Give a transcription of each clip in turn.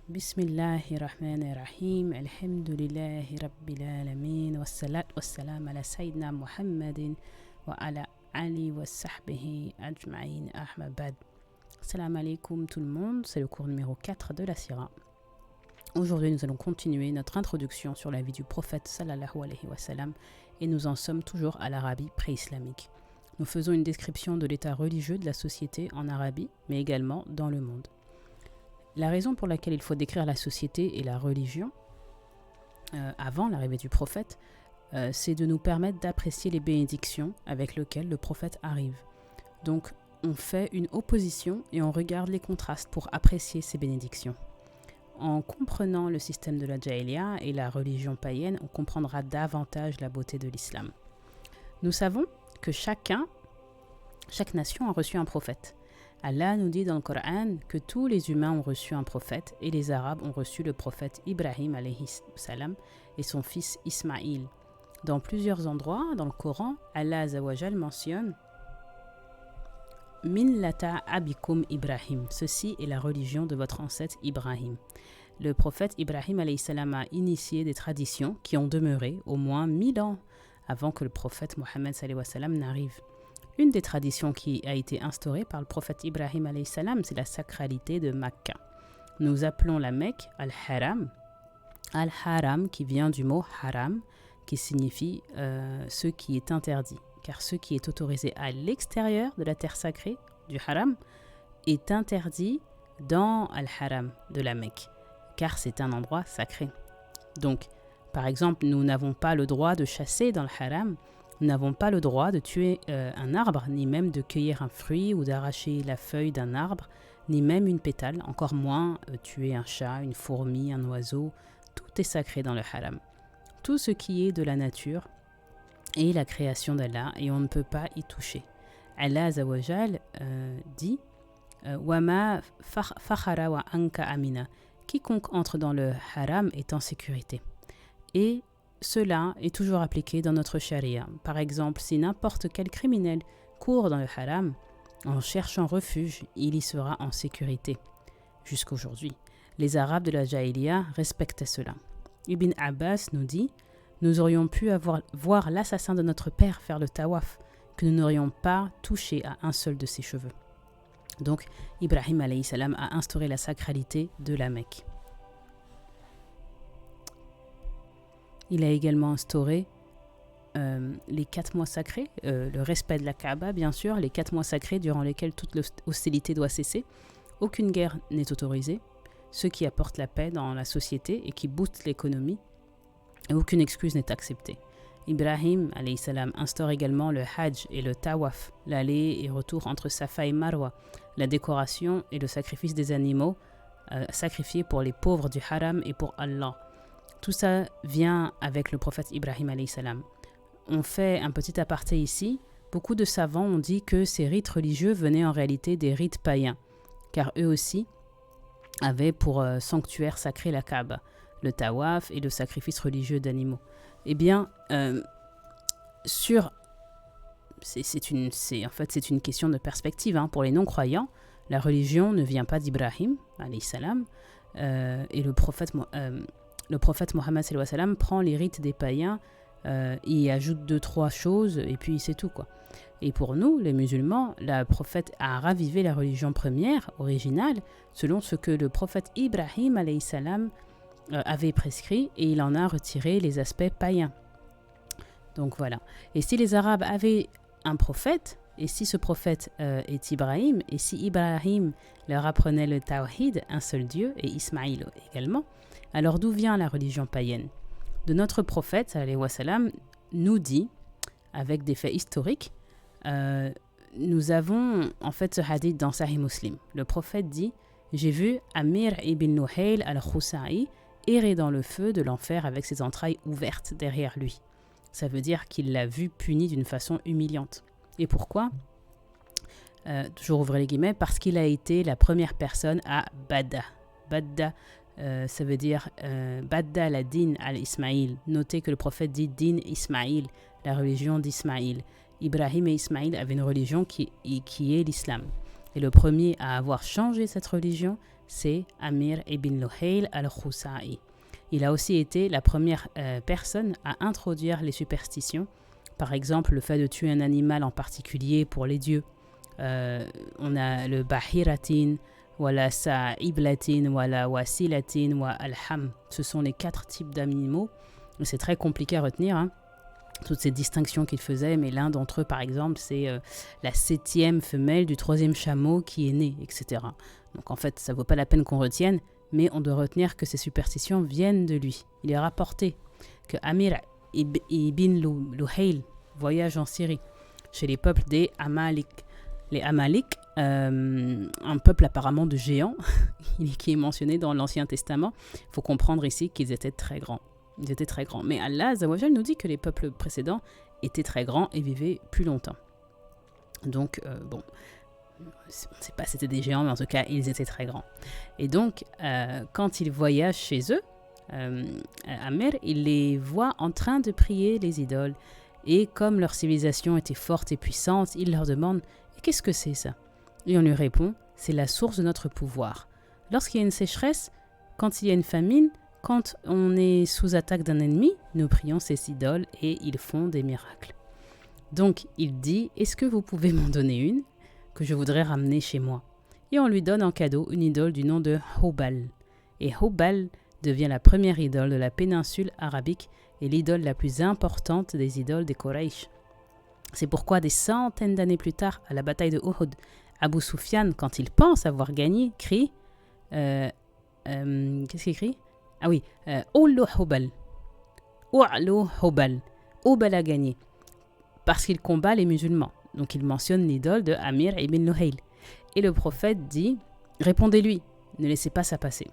Bismillahirrahmanirrahim. Alhamdulillahi Rabbil Alamin. Wassalat wassalam ala Sayyidina Muhammadin wa ala Ali wa sahbihi ajma'in ahmabad. Salam alaikum tout le monde, c'est le cours numéro 4 de la Sira. Aujourd'hui, nous allons continuer notre introduction sur la vie du prophète sallallahu alayhi wa sallam et nous en sommes toujours à l'Arabie pré-islamique. Nous faisons une description de l'état religieux de la société en Arabie, mais également dans le monde. La raison pour laquelle il faut décrire la société et la religion avant l'arrivée du prophète, c'est de nous permettre d'apprécier les bénédictions avec lesquelles le prophète arrive. Donc, on fait une opposition et on regarde les contrastes pour apprécier ces bénédictions. En comprenant le système de la Jahiliya et la religion païenne, on comprendra davantage la beauté de l'islam. Nous savons que chaque nation a reçu un prophète. Allah nous dit dans le Coran que tous les humains ont reçu un prophète et les Arabes ont reçu le prophète Ibrahim alayhi salam et son fils Ismaïl. Dans plusieurs endroits dans le Coran, Allah Azawajal mentionne Millata abikum Ibrahim. Ceci est la religion de votre ancêtre Ibrahim. Le prophète Ibrahim alayhi salam a initié des traditions qui ont demeuré au moins 1000 ans avant que le prophète Mohammed sallallahu alayhi wa sallam n'arrive. Une des traditions qui a été instaurée par le prophète Ibrahim alayhi salam, c'est la sacralité de Makka. Nous appelons la Mecque Al-Haram. Al-Haram qui vient du mot haram, qui signifie ce qui est interdit. Car ce qui est autorisé à l'extérieur de la terre sacrée, du haram, est interdit dans Al-Haram de la Mecque, car c'est un endroit sacré. Donc, par exemple, nous n'avons pas le droit de chasser dans le haram. Nous n'avons pas le droit de tuer un arbre, ni même de cueillir un fruit ou d'arracher la feuille d'un arbre, ni même une pétale, encore moins tuer un chat, une fourmi, un oiseau. Tout est sacré dans le haram. Tout ce qui est de la nature est la création d'Allah et on ne peut pas y toucher. Allah Azawajal dit Wama fakhara wa anka amina. Quiconque entre dans le haram est en sécurité. Et cela est toujours appliqué dans notre charia. Par exemple, si n'importe quel criminel court dans le haram, en cherchant refuge, il y sera en sécurité. Jusqu'aujourd'hui, les Arabes de la Jahiliya respectaient cela. Ibn Abbas nous dit « Nous aurions pu voir l'assassin de notre père faire le tawaf, que nous n'aurions pas touché à un seul de ses cheveux. » Donc, Ibrahim alayhi salam a instauré la sacralité de la Mecque. Il a également instauré les 4 mois sacrés, le respect de la Kaaba, bien sûr, les 4 mois sacrés durant lesquels toute l'hostilité doit cesser. Aucune guerre n'est autorisée, ce qui apporte la paix dans la société et qui booste l'économie. Et aucune excuse n'est acceptée. Ibrahim alayhi salam instaure également le Hajj et le Tawaf, l'aller et retour entre Safa et Marwa, la décoration et le sacrifice des animaux sacrifiés pour les pauvres du haram et pour Allah. Tout ça vient avec le prophète Ibrahim alayhi salam. On fait un petit aparté ici. Beaucoup de savants ont dit que ces rites religieux venaient en réalité des rites païens, car eux aussi avaient pour sanctuaire sacré la Kaaba, le tawaf et le sacrifice religieux d'animaux. Eh bien, c'est une question de perspective. Pour les non-croyants, la religion ne vient pas d'Ibrahim alayhi salam et le prophète Mohammed sallallahu alayhi wa sallam prend les rites des païens, y ajoute 2-3 choses et puis c'est tout, quoi. Et pour nous, les musulmans, le prophète a ravivé la religion première, originale, selon ce que le prophète Ibrahim alayhi salam avait prescrit et il en a retiré les aspects païens. Donc voilà. Et si les Arabes avaient un prophète, et si ce prophète est Ibrahim, et si Ibrahim leur apprenait le tawhid, un seul Dieu, et Ismaïl également, alors d'où vient la religion païenne? De notre prophète, sallallahu alayhi wa sallam, nous dit, avec des faits historiques, nous avons en fait ce hadith dans Sahih Muslim. Le prophète dit « J'ai vu Amir ibn Nuhayl al-Khousa'i errer dans le feu de l'enfer avec ses entrailles ouvertes derrière lui. » Ça veut dire qu'il l'a vu puni d'une façon humiliante. Et pourquoi? Toujours ouvrez les guillemets, parce qu'il a été la première personne à Badda. Badda, ça veut dire Badda la din al-Ismaïl. Notez que le prophète dit din Ismaïl, la religion d'Ismaïl. Ibrahim et Ismaïl avaient une religion qui est l'islam. Et le premier à avoir changé cette religion, c'est Amir ibn Luhayl al-Khuza'i. Il a aussi été la première personne à introduire les superstitions. Par exemple, le fait de tuer un animal en particulier pour les dieux. On a le bahiratin, wala sa'iblatin, wala wasilatin, wa alham. Ce sont les 4 types d'animaux. C'est très compliqué à retenir, hein, toutes ces distinctions qu'il faisait, mais l'un d'entre eux, par exemple, c'est la 7e femelle du 3e chameau qui est né, etc. Donc en fait, ça ne vaut pas la peine qu'on retienne, mais on doit retenir que ces superstitions viennent de lui. Il est rapporté que Amir ibn Luhayl voyage en Syrie, chez les peuples des Amalik. Les Amalik, un peuple apparemment de géants, qui est mentionné dans l'Ancien Testament. Il faut comprendre ici qu'ils étaient très grands. Ils étaient très grands. Mais Allah Azza wa Jal nous dit que les peuples précédents étaient très grands et vivaient plus longtemps. Donc, bon, on ne sait pas si c'était des géants, mais en tout cas, ils étaient très grands. Et donc, quand ils voyagent chez eux, Amir, il les voit en train de prier les idoles. Et comme leur civilisation était forte et puissante, il leur demande « Qu'est-ce que c'est ça ?» Et on lui répond « C'est la source de notre pouvoir. Lorsqu'il y a une sécheresse, quand il y a une famine, quand on est sous attaque d'un ennemi, nous prions ces idoles et ils font des miracles. » Donc il dit « Est-ce que vous pouvez m'en donner une que je voudrais ramener chez moi ?» Et on lui donne en cadeau une idole du nom de Hubal. Et Hubal devient la première idole de la péninsule arabique et l'idole la plus importante des idoles des Quraysh. C'est pourquoi des centaines d'années plus tard, à la bataille de Uhud, Abu Sufyan, quand il pense avoir gagné, crie qu'est-ce qu'il crie? Ah oui, Ulu Hubal. Ulu Hubal. Hubal a gagné. Parce qu'il combat les musulmans. Donc il mentionne l'idole de Amir ibn Luhayl. Et le prophète dit, répondez-lui, ne laissez pas ça passer.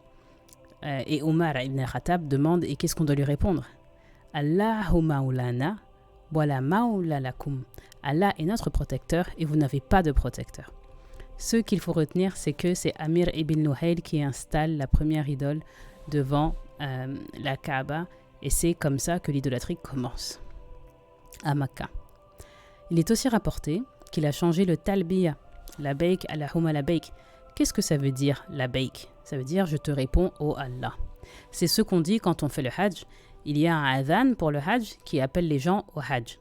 Et Omar ibn Khattab demande, et qu'est-ce qu'on doit lui répondre? Allahu maulana, wala maula lakum. Allah est notre protecteur et vous n'avez pas de protecteur. Ce qu'il faut retenir, c'est que c'est Amir ibn Luhayl qui installe la première idole devant la Kaaba et c'est comme ça que l'idolâtrie commence à Makkah. Il est aussi rapporté qu'il a changé le talbiya, labayk Allahumma labayk. Qu'est-ce que ça veut dire labayk? Ça veut dire je te réponds ô Allah. C'est ce qu'on dit quand on fait le hajj. Il y a un adhan pour le hajj qui appelle les gens au hajj.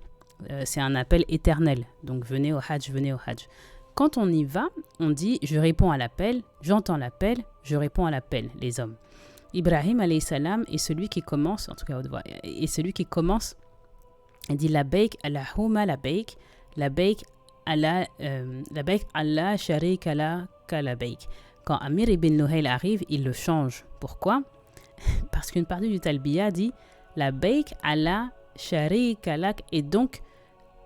C'est un appel éternel. Donc venez au hajj, venez au hajj. Quand on y va, on dit je réponds à l'appel, j'entends l'appel, je réponds à l'appel, les hommes. Ibrahim alayhi salam est celui qui commence, en tout cas est celui qui commence, il dit labayk Allahumma labayk, labayk Allah sharika laka labayk. Quand Amir ibn Luhayl arrive, il le change. Pourquoi? Parce qu'une partie du talbiya dit labayk Allah sharika lak et donc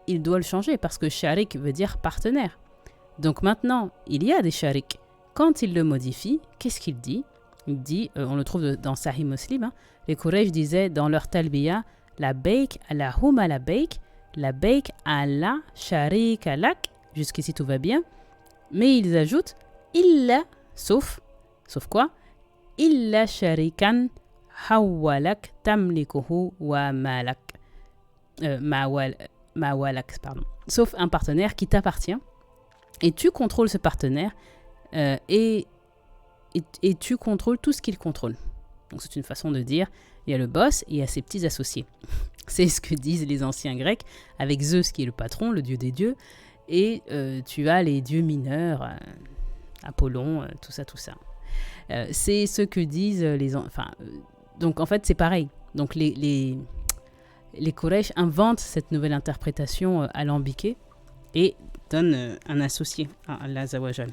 il doit le changer parce que sharik veut dire partenaire. Donc maintenant, il y a des shariks. Quand il le modifie, qu'est-ce qu'il dit? Il dit, on le trouve dans Sahih Muslim, hein, les Quraysh disaient dans leur talbiya labayk Allahumma labayk, labayk Allah sharika lak. Jusqu'ici tout va bien. Mais ils ajoutent illa, sauf quoi? Illa sharikan hawalak tamlikuhu wa malak. Mawalak, pardon. Sauf un partenaire qui t'appartient. Et tu contrôles ce partenaire et tu contrôles tout ce qu'il contrôle. Donc c'est une façon de dire, il y a le boss et il y a ses petits associés. C'est ce que disent les anciens Grecs, avec Zeus qui est le patron, le dieu des dieux, et tu as les dieux mineurs, Apollon, tout ça. C'est ce que disent les... donc en fait c'est pareil. Donc les Quraysh inventent cette nouvelle interprétation alambiquée et donne un associé à Allah Azza wa Jal.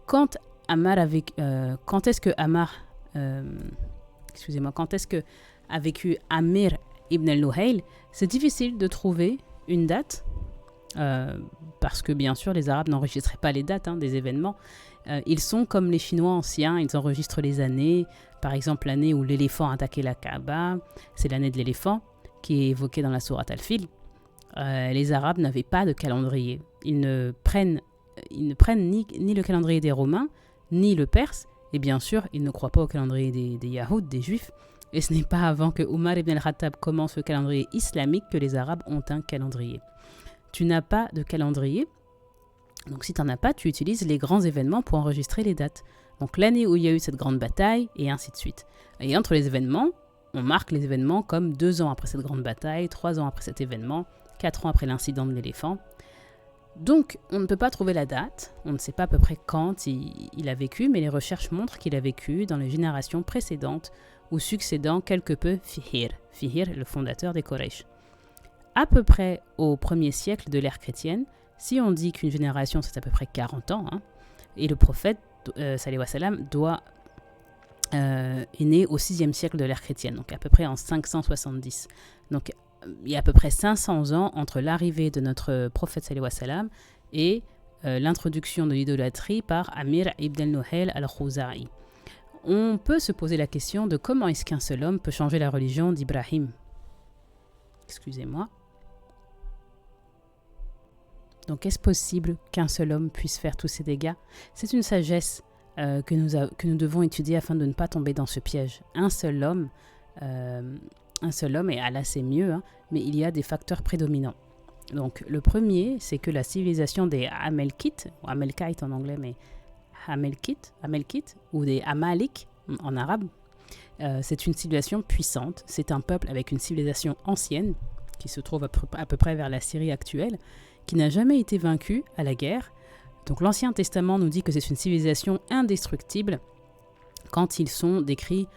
Quand est-ce que a vécu Amir ibn al-Luhayl? C'est difficile de trouver une date parce que bien sûr les Arabes n'enregistraient pas les dates des événements. Ils sont comme les Chinois anciens, ils enregistrent les années. Par exemple, l'année où l'éléphant a attaqué la Kaaba, c'est l'année de l'éléphant qui est évoquée dans la sourate Al-Fil. Les Arabes n'avaient pas de calendrier. Ils ne prennent ni le calendrier des Romains, ni le perse, et bien sûr, ils ne croient pas au calendrier des Yahoud, des Juifs, et ce n'est pas avant que Omar ibn al-Khattab commence le calendrier islamique que les Arabes ont un calendrier. Tu n'as pas de calendrier, Donc si tu n'en as pas, tu utilises les grands événements pour enregistrer les dates. Donc l'année où il y a eu cette grande bataille, et ainsi de suite. Et entre les événements, on marque les événements comme 2 ans après cette grande bataille, 3 ans après cet événement, 4 ans après l'incident de l'éléphant. Donc on ne peut pas trouver la date, on ne sait pas à peu près quand il a vécu, mais les recherches montrent qu'il a vécu dans les générations précédentes ou succédant quelque peu Fihir, le fondateur des Quraysh. À peu près au 1er siècle de l'ère chrétienne, si on dit qu'une génération c'est à peu près 40 ans, et le prophète sallallahu alayhi wa sallam est né au 6e siècle de l'ère chrétienne, donc à peu près en 570. Donc il y a à peu près 500 ans entre l'arrivée de notre prophète sallallahu alayhi wa sallam et l'introduction de l'idolâtrie par Amir ibn al-Nuhayl al-Khuzai. On peut se poser la question de comment est-ce qu'un seul homme peut changer la religion d'Ibrahim. Excusez-moi. Donc est-ce possible qu'un seul homme puisse faire tous ces dégâts? C'est une sagesse que nous devons étudier afin de ne pas tomber dans ce piège. Un seul homme, et Allah c'est mieux, mais il y a des facteurs prédominants. Donc le premier, c'est que la civilisation des Amalkites, ou Amalkites en anglais, mais Amalkites, ou des Amalik en arabe, c'est une civilisation puissante. C'est un peuple avec une civilisation ancienne, qui se trouve à peu près vers la Syrie actuelle, qui n'a jamais été vaincu à la guerre. Donc l'Ancien Testament nous dit que c'est une civilisation indestructible quand ils sont décrits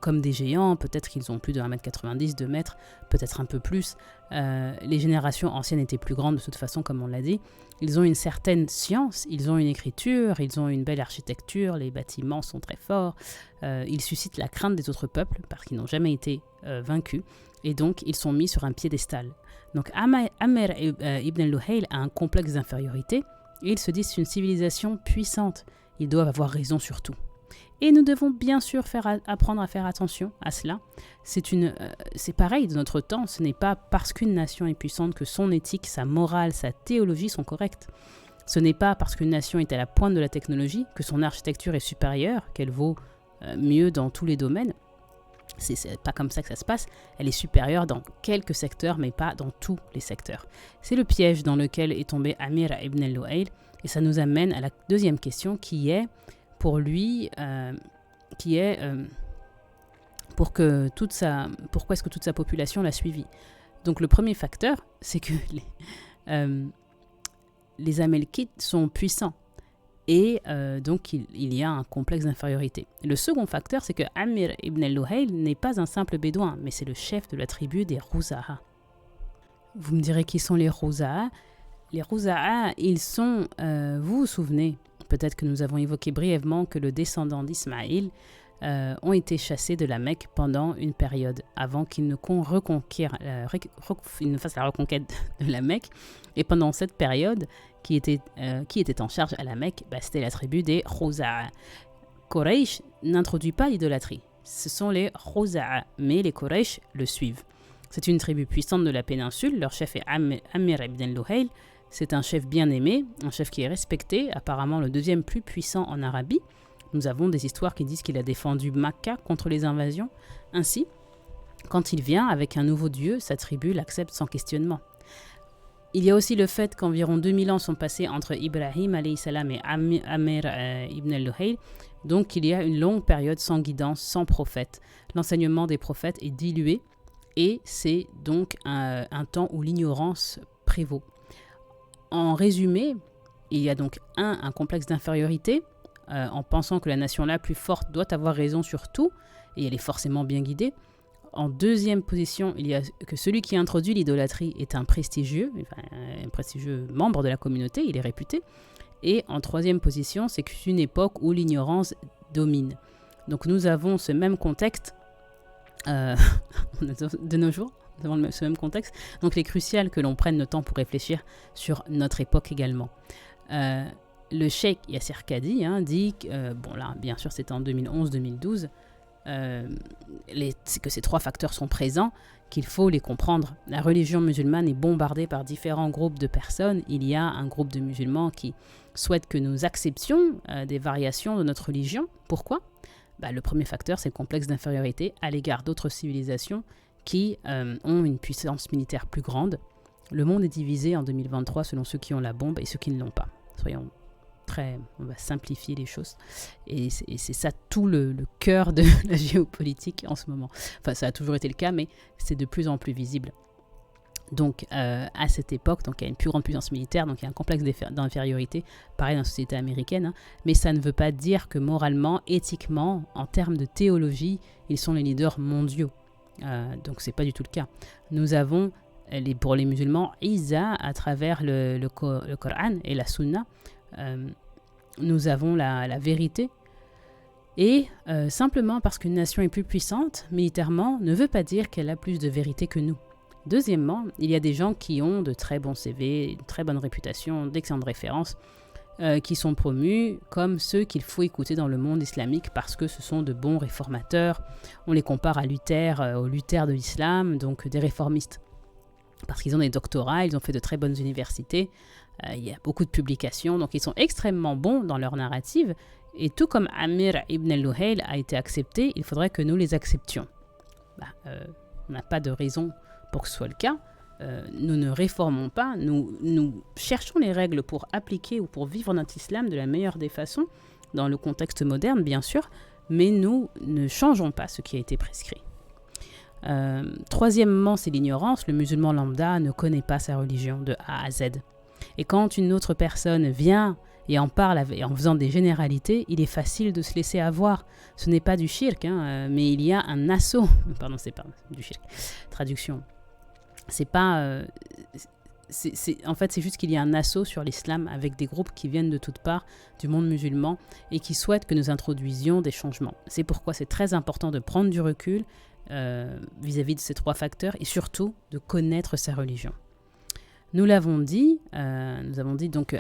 comme des géants. Peut-être qu'ils ont plus de 1m90, 2 mètres, peut-être un peu plus. Les générations anciennes étaient plus grandes de toute façon, comme on l'a dit. Ils ont une certaine science, ils ont une écriture, ils ont une belle architecture, les bâtiments sont très forts. Ils suscitent la crainte des autres peuples parce qu'ils n'ont jamais été vaincus. Et donc, ils sont mis sur un piédestal. Donc, Amr ibn al-Luhayl a un complexe d'infériorité et ils se disent c'est une civilisation puissante. Ils doivent avoir raison sur tout. Et nous devons bien sûr apprendre à faire attention à cela. C'est pareil de notre temps. Ce n'est pas parce qu'une nation est puissante que son éthique, sa morale, sa théologie sont correctes. Ce n'est pas parce qu'une nation est à la pointe de la technologie que son architecture est supérieure, qu'elle vaut mieux dans tous les domaines. C'est pas comme ça que ça se passe. Elle est supérieure dans quelques secteurs, mais pas dans tous les secteurs. C'est le piège dans lequel est tombé Amir ibn al-Luhayl. Et ça nous amène à la deuxième question qui est, pour lui, pourquoi est-ce que toute sa population l'a suivi. Donc le premier facteur, c'est que les Amalkites sont puissants. Et donc, il y a un complexe d'infériorité. Le second facteur, c'est que Amir ibn al-Luhayl n'est pas un simple bédouin, mais c'est le chef de la tribu des Rouza'a. Vous me direz qui sont les Rouza'a? Les Rouza'a, ils sont, vous vous souvenez, peut-être que nous avons évoqué brièvement que le descendant d'Ismaïl ont été chassés de la Mecque pendant une période, avant qu'ils ne fassent la reconquête de la Mecque. Et pendant cette période, qui était en charge à la Mecque, c'était la tribu des Rouza'a. Quraysh n'introduit pas l'idolâtrie. Ce sont les Rouza'a, mais les Quraysh le suivent. C'est une tribu puissante de la péninsule. Leur chef est Amir ibn al-Luhayl. C'est un chef bien aimé, un chef qui est respecté, apparemment le deuxième plus puissant en Arabie. Nous avons des histoires qui disent qu'il a défendu Makka contre les invasions. Ainsi, quand il vient avec un nouveau dieu, sa tribu l'accepte sans questionnement. Il y a aussi le fait qu'environ 2000 ans sont passés entre Ibrahim alayhi salam et Amir ibn al-Luhayl. Donc il y a une longue période sans guidance, sans prophète. L'enseignement des prophètes est dilué et c'est donc un temps où l'ignorance prévaut. En résumé, il y a donc un complexe d'infériorité en pensant que la nation la plus forte doit avoir raison sur tout et elle est forcément bien guidée. En deuxième position, il y a que celui qui introduit l'idolâtrie est un prestigieux membre de la communauté, il est réputé. Et en troisième position, c'est que c'est une époque où l'ignorance domine. Donc nous avons ce même contexte de nos jours, devant ce même contexte. Donc il est crucial que l'on prenne le temps pour réfléchir sur notre époque également. Le cheikh Yasser Qadi dit que, bien sûr c'était en 2011-2012, que ces trois facteurs sont présents, qu'il faut les comprendre. La religion musulmane est bombardée par différents groupes de personnes. Il y a un groupe de musulmans qui souhaitent que nous acceptions des variations de notre religion. Pourquoi ? Le premier facteur, c'est le complexe d'infériorité à l'égard d'autres civilisations qui ont une puissance militaire plus grande. Le monde est divisé en 2023 selon ceux qui ont la bombe et ceux qui ne l'ont pas. On va simplifier les choses. Et c'est ça tout le cœur de la géopolitique en ce moment. Enfin, ça a toujours été le cas, mais c'est de plus en plus visible. Donc, à cette époque, donc, il y a une plus grande puissance militaire, donc il y a un complexe d'infériorité, pareil dans la société américaine, hein, mais ça ne veut pas dire que moralement, éthiquement, en termes de théologie, ils sont les leaders mondiaux. Donc, c'est pas du tout le cas. Nous avons, pour les musulmans, Isa, à travers le Coran et la Sunna, nous avons la vérité. Et simplement parce qu'une nation est plus puissante militairement ne veut pas dire qu'elle a plus de vérité que nous. Deuxièmement, il y a des gens qui ont de très bons CV, une très bonne réputation, d'excellentes références, qui sont promus comme ceux qu'il faut écouter dans le monde islamique parce que ce sont de bons réformateurs. On les compare à Luther, au Luther de l'islam, donc des réformistes. Parce qu'ils ont des doctorats, ils ont fait de très bonnes universités, il y a beaucoup de publications, donc ils sont extrêmement bons dans leur narrative. Et tout comme Amir ibn al-Luhayl a été accepté, il faudrait que nous les acceptions. On n'a pas de raison pour que ce soit le cas. Nous ne réformons pas, nous cherchons les règles pour appliquer ou pour vivre notre islam de la meilleure des façons, dans le contexte moderne bien sûr, mais nous ne changeons pas ce qui a été prescrit. Troisièmement, c'est l'ignorance. Le musulman lambda ne connaît pas sa religion de A à Z. Et quand une autre personne vient et en parle en faisant des généralités, il est facile de se laisser avoir. Ce n'est pas du shirk, mais il y a un assaut. Pardon, c'est pas du shirk. Traduction. C'est pas... en fait, c'est juste qu'il y a un assaut sur l'islam avec des groupes qui viennent de toutes parts du monde musulman et qui souhaitent que nous introduisions des changements. C'est pourquoi c'est très important de prendre du recul vis-à-vis de ces trois facteurs et surtout de connaître sa religion. Nous avons dit donc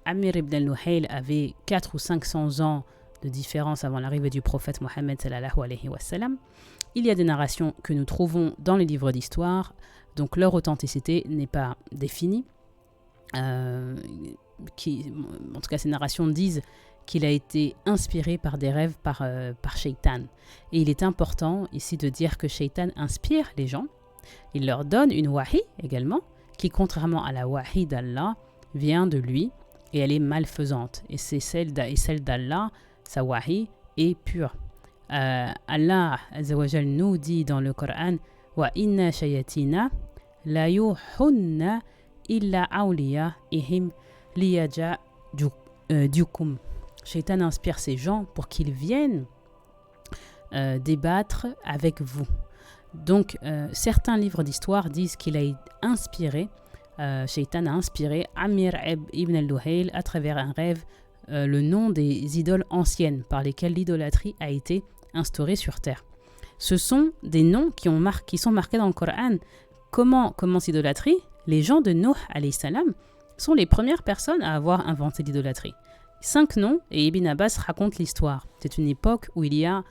Amir ibn al-Luhayl avait 400 ou 500 ans de différence avant l'arrivée du prophète Mohammed sallallahu alayhi wa sallam. Il y a des narrations que nous trouvons dans les livres d'histoire, donc leur authenticité n'est pas définie. En tout cas, ces narrations disent qu'il a été inspiré par des rêves par Shaitan. Et il est important ici de dire que Shaitan inspire les gens. Il leur donne une wahi également, qui contrairement à la wahi d'Allah, vient de lui et elle est malfaisante. Et celle d'Allah, sa wahi, est pure. Allah Azza wa Jal nous dit dans le Coran wa inna shayatina la yuhunna illa awliyaihim liyaja'dukum. Shaitan inspire ces gens pour qu'ils viennent débattre avec vous. Donc certains livres d'histoire disent qu'il a inspiré, Shaitan a inspiré Amir ibn al-Luhayl à travers un rêve le nom des idoles anciennes par lesquelles l'idolâtrie a été instaurée sur terre. Ce sont des noms qui sont marqués dans le Coran. Comment commence l'idolâtrie ? Les gens de Nuh alayhi salam sont les premières personnes à avoir inventé l'idolâtrie. 5 noms et Ibn Abbas raconte l'histoire. C'est une époque où il y a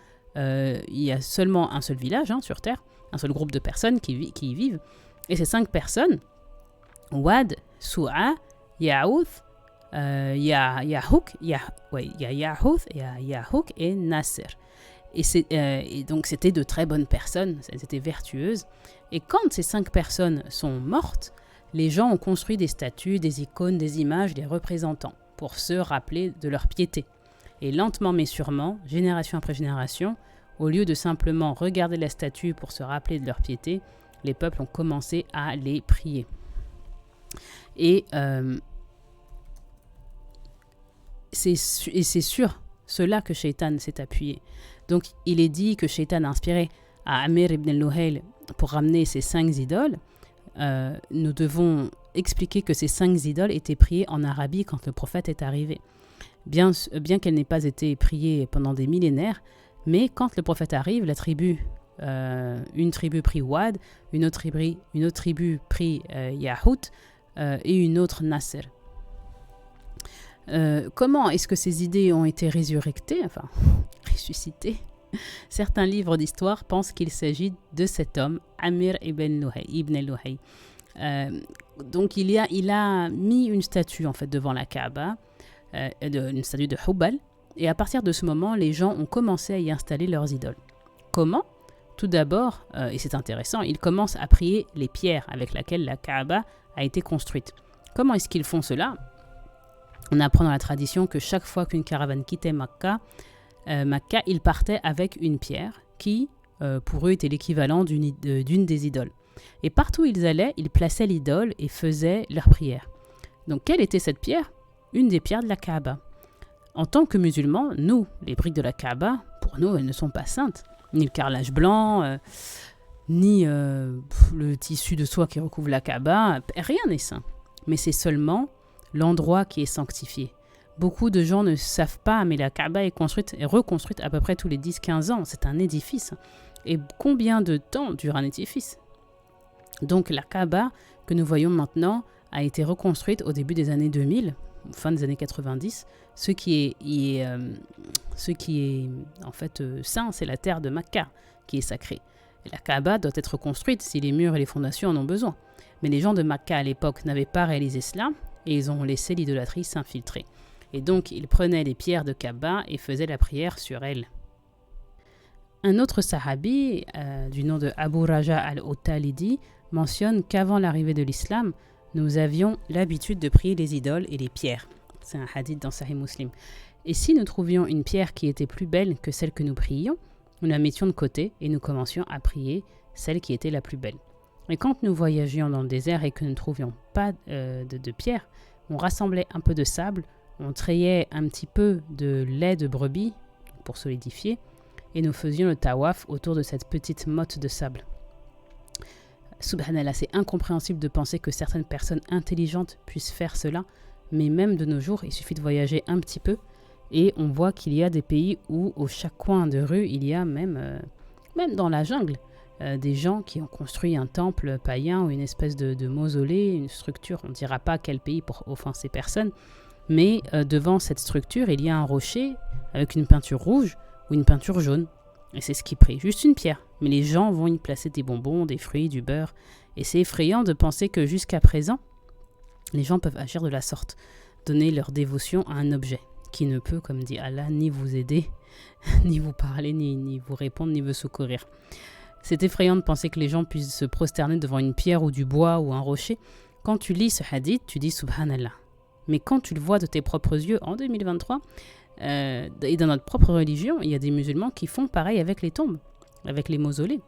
seulement un seul village sur terre, un seul groupe de personnes qui y vivent. Et ces 5 personnes, Wad, Su'a, Ya'outh, Yahouk et Nasser. Et donc c'était de très bonnes personnes, elles étaient vertueuses. Et quand ces 5 personnes sont mortes, les gens ont construit des statues, des icônes, des images, des représentants pour se rappeler de leur piété. Et lentement mais sûrement, génération après génération, au lieu de simplement regarder la statue pour se rappeler de leur piété, les peuples ont commencé à les prier. Et c'est sur cela que Shaitan s'est appuyé. Donc il est dit que Shaitan a inspiré à Amir ibn al-Luhayl pour ramener ces 5 idoles. Nous devons expliquer que ces 5 idoles étaient priées en Arabie quand le prophète est arrivé. Bien qu'elles n'aient pas été priées pendant des millénaires, mais quand le prophète arrive, une tribu prie Wad, une autre tribu prie Yahout et une autre Nasser. Comment est-ce que ces idées ont été ressuscitées ? Certains livres d'histoire pensent qu'il s'agit de cet homme, Amir ibn al-Luhayl. Donc il a mis une statue en fait devant la Kaaba, une statue de Hubal, et à partir de ce moment, les gens ont commencé à y installer leurs idoles. Comment ? Tout d'abord, et c'est intéressant, ils commencent à prier les pierres avec lesquelles la Kaaba a été construite. Comment est-ce qu'ils font cela? On apprend dans la tradition que chaque fois qu'une caravane quittait Makka, ils partaient avec une pierre qui, pour eux, était l'équivalent d'une des idoles. Et partout où ils allaient, ils plaçaient l'idole et faisaient leur prière. Donc, quelle était cette pierre? Une des pierres de la Kaaba. En tant que musulmans, nous, les briques de la Kaaba, pour nous, elles ne sont pas saintes. Ni le carrelage blanc, ni le tissu de soie qui recouvre la Kaaba, rien n'est saint. Mais c'est seulement l'endroit qui est sanctifié. Beaucoup de gens ne savent pas, mais la Kaaba est reconstruite à peu près tous les 10-15 ans. C'est un édifice. Et combien de temps dure un édifice? Donc la Kaaba que nous voyons maintenant a été reconstruite au début des années 2000, fin des années 90. Ce qui est en fait saint, c'est la terre de Makka qui est sacrée. Et la Kaaba doit être reconstruite si les murs et les fondations en ont besoin. Mais les gens de Makka à l'époque n'avaient pas réalisé cela et ils ont laissé l'idolâtrie s'infiltrer. Et donc ils prenaient les pierres de Kaaba et faisaient la prière sur elles. Un autre sahabi du nom de Abu Raja al-Utalidi mentionne qu'avant l'arrivée de l'islam, nous avions l'habitude de prier les idoles et les pierres. C'est un hadith dans Sahih Muslim. Et si nous trouvions une pierre qui était plus belle que celle que nous prions, nous la mettions de côté et nous commencions à prier celle qui était la plus belle. Et quand nous voyagions dans le désert et que nous ne trouvions pas de pierre, on rassemblait un peu de sable, on trayait un petit peu de lait de brebis pour solidifier et nous faisions le tawaf autour de cette petite motte de sable. Subhanallah, c'est incompréhensible de penser que certaines personnes intelligentes puissent faire cela, mais même de nos jours, il suffit de voyager un petit peu et on voit qu'il y a des pays où, au chaque coin de rue, il y a même dans la jungle, des gens qui ont construit un temple païen ou une espèce de mausolée, une structure. On ne dira pas quel pays pour offenser personne, mais devant cette structure, il y a un rocher avec une peinture rouge ou une peinture jaune. Et c'est ce qui prient, juste une pierre. Mais les gens vont y placer des bonbons, des fruits, du beurre. Et c'est effrayant de penser que jusqu'à présent, les gens peuvent agir de la sorte, donner leur dévotion à un objet qui ne peut, comme dit Allah, ni vous aider, ni vous parler, ni vous répondre, ni vous secourir. C'est effrayant de penser que les gens puissent se prosterner devant une pierre ou du bois ou un rocher. Quand tu lis ce hadith, tu dis Subhanallah. Mais quand tu le vois de tes propres yeux en 2023, et dans notre propre religion, il y a des musulmans qui font pareil avec les tombes, avec les mausolées.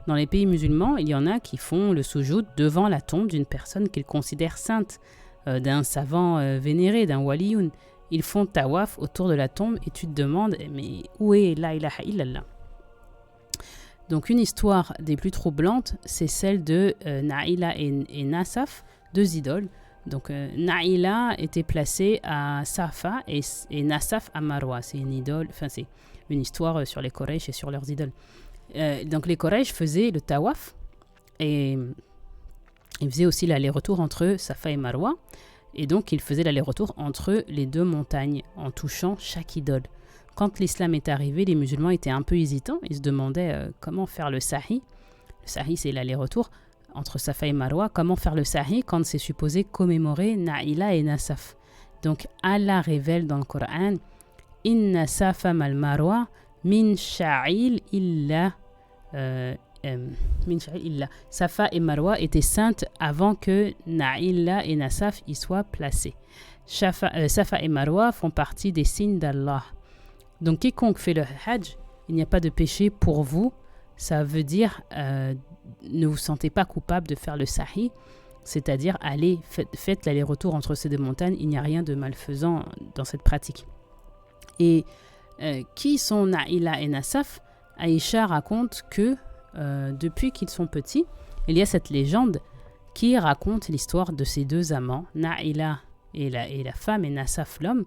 Dans les pays musulmans, il y en a qui font le soujoud devant la tombe d'une personne qu'ils considèrent sainte, d'un savant vénéré, d'un waliyoun. Ils font tawaf autour de la tombe et tu te demandes, mais où est la ilaha illallah? Donc une histoire des plus troublantes, c'est celle de Naïla et Nasaf, deux idoles. Donc Naïla était placée à Safa et Nasaf à Marwa. C'est une idole, enfin c'est une histoire sur les Quraysh et sur leurs idoles. Donc les Quraysh faisaient le tawaf et ils faisaient aussi l'aller-retour entre Safa et Marwa. Et donc ils faisaient l'aller-retour entre les deux montagnes en touchant chaque idole. Quand l'islam est arrivé, les musulmans étaient un peu hésitants. Ils se demandaient comment faire le sahi. Le sahi, c'est l'aller-retour entre Safa et Marwa. Comment faire le sahi quand c'est supposé commémorer Naïla et Nasaf. Donc Allah révèle dans le Coran « Inna Safa mal Marwa min sha'il illa » Safa et Marwa étaient saintes avant que Naïla et Nasaf y soient placés. Safa et Marwa font partie des signes d'Allah. Donc quiconque fait le hajj, il n'y a pas de péché pour vous. Ça veut dire ne vous sentez pas coupable de faire le sahi, c'est-à-dire allez, faites l'aller-retour entre ces deux montagnes. Il n'y a rien de malfaisant dans cette pratique. Et qui sont Naïla et Nasaf? Aïcha raconte que depuis qu'ils sont petits, il y a cette légende qui raconte l'histoire de ces deux amants, Naïla et la femme et Nasaf l'homme,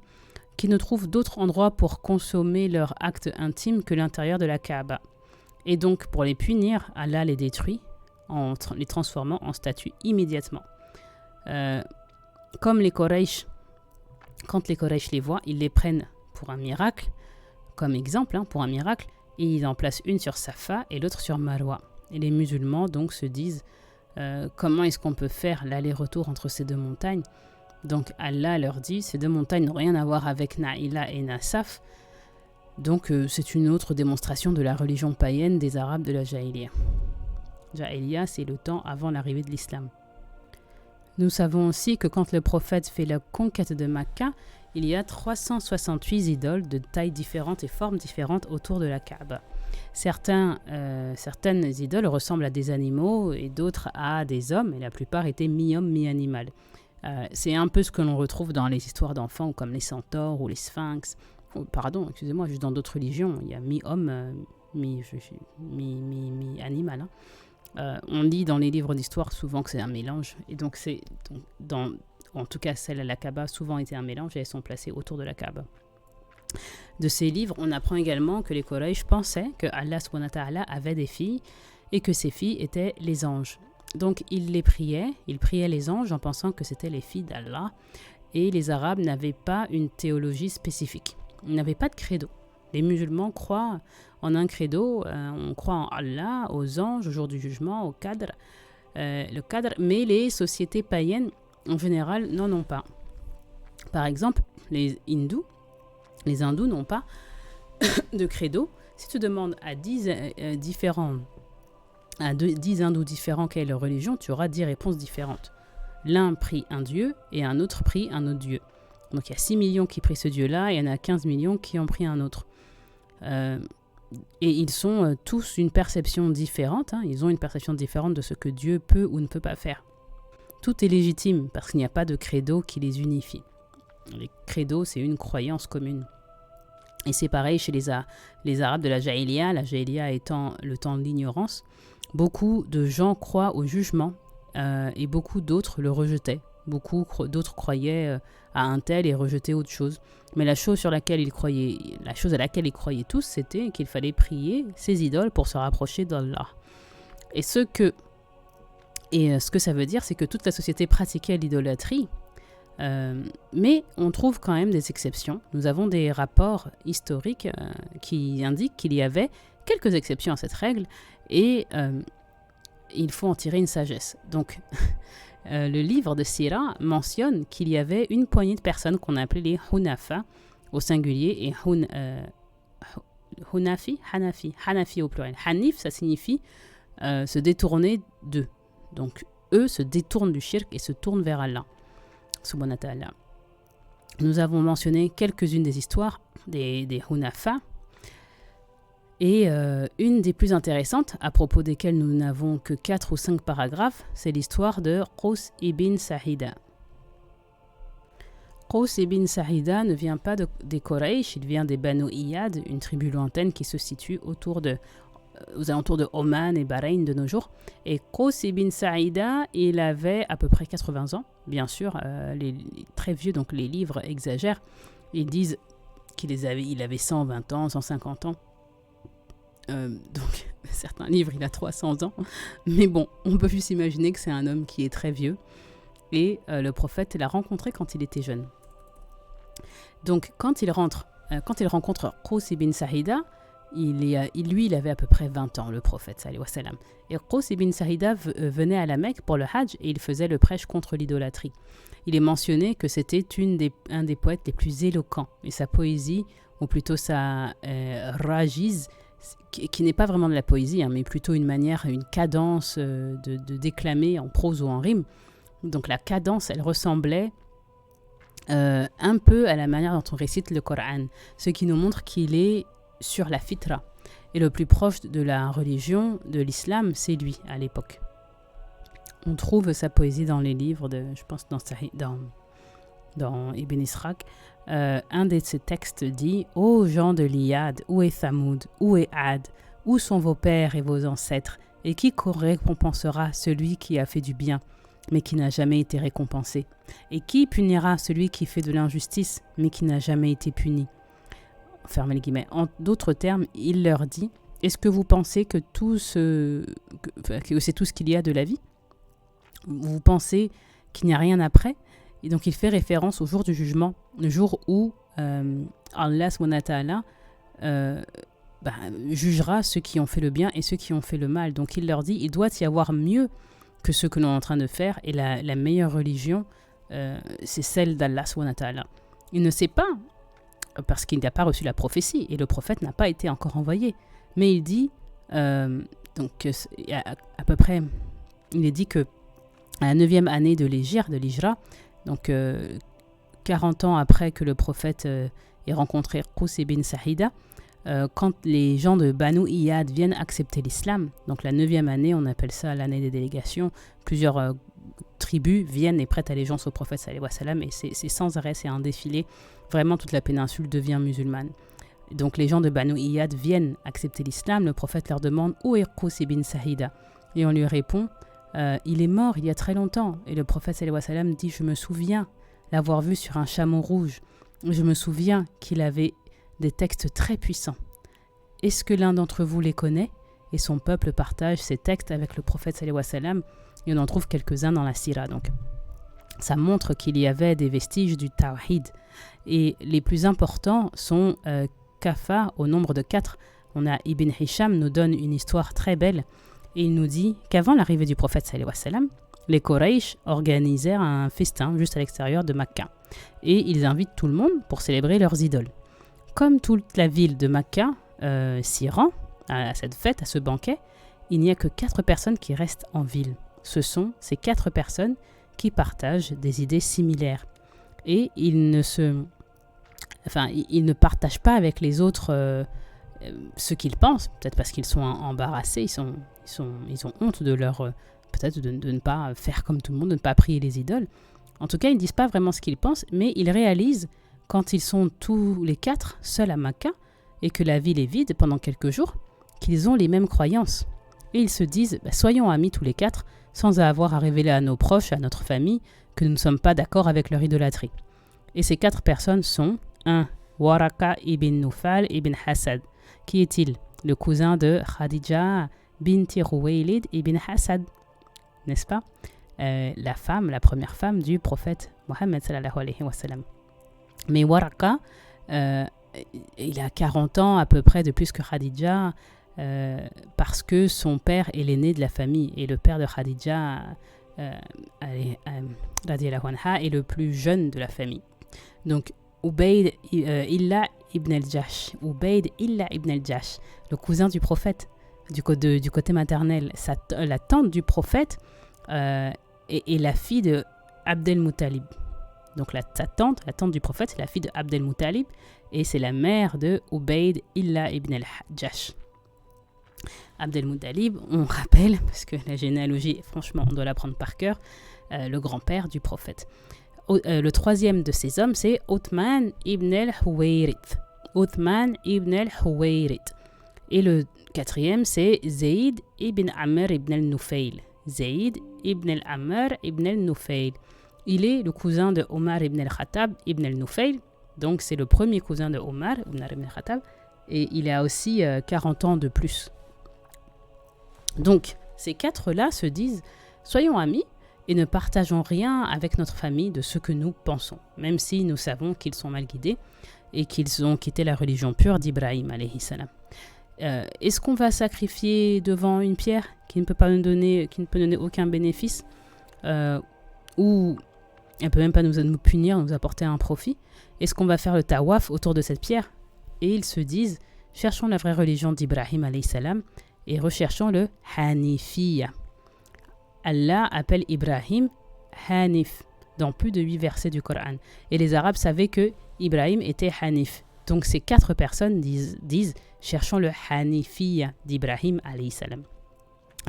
qui ne trouvent d'autre endroit pour consommer leur acte intime que l'intérieur de la Kaaba. Et donc, pour les punir, Allah les détruit en les transformant en statues immédiatement. Comme les Quraysh, quand les Quraysh les voient, ils les prennent pour un miracle, comme exemple, pour un miracle, et ils en placent une sur Safa et l'autre sur Marwa. Et les musulmans donc se disent comment est-ce qu'on peut faire l'aller-retour entre ces deux montagnes? Donc Allah leur dit, ces deux montagnes n'ont rien à voir avec Naïla et Nasaf. Donc c'est une autre démonstration de la religion païenne des Arabes de la Jahiliya. Jahiliya, c'est le temps avant l'arrivée de l'islam. Nous savons aussi que quand le prophète fait la conquête de Makkah, il y a 368 idoles de tailles différentes et formes différentes autour de la Kaaba. Certaines idoles ressemblent à des animaux et d'autres à des hommes, et la plupart étaient mi-homme, mi-animal. C'est un peu ce que l'on retrouve dans les histoires d'enfants, comme les centaures ou les sphinx. Pardon, excusez-moi, juste dans d'autres religions, il y a mi-homme, mi-animal. On lit dans les livres d'histoire souvent que c'est un mélange. Et donc, en tout cas, celles à la Kaaba, souvent été un mélange et elles sont placées autour de la Kaaba. De ces livres, on apprend également que les Quraysh pensaient que Allah subhanahu wa ta'ala avait des filles et que ces filles étaient les anges. Donc, ils priaient les anges en pensant que c'était les filles d'Allah. Et les Arabes n'avaient pas une théologie spécifique. Ils n'avaient pas de credo. Les musulmans croient en un credo, on croit en Allah, aux anges, au jour du jugement, au cadre, mais les sociétés païennes, en général, n'en ont pas. Par exemple, les hindous n'ont pas de credo. Si tu demandes à 10 hindous différents quelle est leur religion, tu auras 10 réponses différentes. L'un prie un dieu et un autre prie un autre dieu. Donc il y a 6 millions qui prient ce dieu-là et il y en a 15 millions qui en prient un autre. Et ils sont tous une perception différente. Ils ont une perception différente de ce que Dieu peut ou ne peut pas faire. Tout est légitime parce qu'il n'y a pas de credo qui les unifie. Les credos, c'est une croyance commune. Et c'est pareil chez les Arabes de la Jahiliya étant le temps de l'ignorance. Beaucoup de gens croient au jugement et beaucoup d'autres le rejetaient. Beaucoup d'autres croyaient à un tel et rejetaient autre chose. Mais la chose à laquelle ils croyaient tous, c'était qu'il fallait prier ces idoles pour se rapprocher d'Allah. Et ce que ça veut dire, c'est que toute la société pratiquait l'idolâtrie. Mais on trouve quand même des exceptions. Nous avons des rapports historiques qui indiquent qu'il y avait quelques exceptions à cette règle et il faut en tirer une sagesse. Donc, le livre de Sira mentionne qu'il y avait une poignée de personnes qu'on appelait les Hunafa au singulier et Hanafi au pluriel. Hanif, ça signifie se détourner d'eux. Donc, eux se détournent du shirk et se tournent vers Allah. Subhanahu wa ta'ala. Nous avons mentionné quelques-unes des histoires des Hunafa. Et une des plus intéressantes, à propos desquelles nous n'avons que 4 ou 5 paragraphes, c'est l'histoire de Qaws ibn Sa'ida. Qaws ibn Sa'ida ne vient pas des Quraysh, il vient des Banu Iyad, une tribu lointaine qui se situe aux alentours de Oman et Bahreïn de nos jours. Et Qaws ibn Sa'ida, il avait à peu près 80 ans. Bien sûr, les très vieux, donc les livres exagèrent. Ils disent qu'il avait 120 ans, 150 ans. Donc, certains livres, il a 300 ans. Mais bon, on peut juste imaginer que c'est un homme qui est très vieux. Et le prophète l'a rencontré quand il était jeune. Donc, quand il rencontre Qaws ibn Sa'ida, il avait à peu près 20 ans, le prophète, sallallahu alayhi wa sallam. Et Qaws ibn Sa'ida venait à la Mecque pour le Hajj et il faisait le prêche contre l'idolâtrie. Il est mentionné que c'était un des poètes les plus éloquents. Et sa poésie, ou plutôt sa rajiz, qui n'est pas vraiment de la poésie, mais plutôt une cadence de déclamer en prose ou en rime. Donc la cadence, elle ressemblait un peu à la manière dont on récite le Coran, ce qui nous montre qu'il est sur la fitra. Et le plus proche de la religion, de l'islam, c'est lui, à l'époque. On trouve sa poésie dans les livres, je pense dans Ibn Israq. Un de ses textes dit « Ô gens de l'Iyad, où est Thamoud, où est Ad, où sont vos pères et vos ancêtres, et qui récompensera celui qui a fait du bien, mais qui n'a jamais été récompensé, et qui punira celui qui fait de l'injustice, mais qui n'a jamais été puni ?» Fermez les guillemets. En d'autres termes, il leur dit « Est-ce que vous pensez que c'est tout ce qu'il y a de la vie ? Vous pensez qu'il n'y a rien après ?» Et donc, il fait référence au jour du jugement, le jour où Allah subhanahu wa ta'ala jugera ceux qui ont fait le bien et ceux qui ont fait le mal. Donc, il leur dit, il doit y avoir mieux que ce que l'on est en train de faire. Et la meilleure religion, c'est celle d'Allah subhanahu wa ta'ala. Il ne sait pas, parce qu'il n'a pas reçu la prophétie, et le prophète n'a pas été encore envoyé. Mais il dit, à peu près, il est dit que à la 9e année de l'Hijra, donc 40 ans après que le prophète ait rencontré Qus ibn Sa'ida, quand les gens de Banu Iyad viennent accepter l'islam, donc la 9e année, on appelle ça l'année des délégations, plusieurs tribus viennent et prêtent allégeance au prophète sallallahu alayhi wa sallam, et c'est sans arrêt, c'est un défilé, vraiment toute la péninsule devient musulmane. Donc les gens de Banu Iyad viennent accepter l'islam, le prophète leur demande où est Qus ibn Sa'ida, et on lui répond il est mort il y a très longtemps, et le prophète sallallahu alayhi wa sallam dit je me souviens l'avoir vu sur un chameau rouge, je me souviens qu'il avait des textes très puissants. Est-ce que l'un d'entre vous les connaît? Et son peuple partage ces textes avec le prophète sallallahu alayhi wa sallam, et on en trouve quelques-uns dans la Sira. Donc ça montre qu'il y avait des vestiges du Tawhid, et les plus importants sont Kafa au nombre de 4. On a Ibn Hisham nous donne une histoire très belle, et il nous dit qu'avant l'arrivée du prophète sallallahu alayhi wa sallam, les Quraysh organisèrent un festin juste à l'extérieur de Makka, et ils invitent tout le monde pour célébrer leurs idoles. Comme toute la ville de Makka s'y rend à cette fête, à ce banquet, il n'y a que 4 personnes qui restent en ville. Ce sont ces 4 personnes qui partagent des idées similaires, et ils ne partagent pas avec les autres ce qu'ils pensent, peut-être parce qu'ils sont embarrassés, ils ont honte de leur peut-être de ne pas faire comme tout le monde, de ne pas prier les idoles. En tout cas, ils ne disent pas vraiment ce qu'ils pensent, mais ils réalisent, quand ils sont tous les 4 seuls à Makka, et que la ville est vide pendant quelques jours, qu'ils ont les mêmes croyances. Et ils se disent, soyons amis tous les 4, sans avoir à révéler à nos proches, à notre famille, que nous ne sommes pas d'accord avec leur idolâtrie. Et ces 4 personnes sont 1. Waraka ibn Nufal ibn Hasad. Qui est-il? Le cousin de Khadija binti Ruwaylid ibn Hasad, n'est-ce pas? La première femme du prophète Mohammed sallallahu alayhi wa sallam. Mais Waraka, il a 40 ans à peu près de plus que Khadija, parce que son père est l'aîné de la famille, et le père de Khadija radiyallahu anha, est le plus jeune de la famille. Donc Ubayd illa ibn al-Jash, le cousin du prophète, du côté maternel, la tante du prophète est la fille de Abdel Muttalib. Donc sa tante, la tante du prophète, c'est la fille de Abdel Muttalib, et c'est la mère de Ubayd illa ibn al-Jash. Abdel Muttalib, on rappelle, parce que la généalogie, franchement, on doit l'apprendre par cœur, le grand-père du prophète. Le troisième de ces hommes, c'est Uthman ibn al-Huwayrith. Et le quatrième, c'est Zayd ibn Amr ibn al-Nufayl. Il est le cousin de Omar ibn al-Khattab ibn al-Nufayl. Donc c'est le premier cousin de Omar ibn al-Khattab. Et il a aussi 40 ans de plus. Donc ces 4-là se disent, soyons amis, et ne partageons rien avec notre famille de ce que nous pensons, même si nous savons qu'ils sont mal guidés et qu'ils ont quitté la religion pure d'Ibrahim alayhi salam. Est-ce qu'on va sacrifier devant une pierre qui ne peut donner aucun bénéfice, ou elle ne peut même pas nous punir, nous apporter un profit? Est-ce qu'on va faire le tawaf autour de cette pierre? Et ils se disent, cherchons la vraie religion d'Ibrahim alayhi salam et recherchons le Hanifiyya. Allah appelle Ibrahim Hanif dans plus de 8 versets du Coran. Et les Arabes savaient que Ibrahim était Hanif. Donc ces 4 personnes disent cherchons le Hanifiyya d'Ibrahim alayhi salam.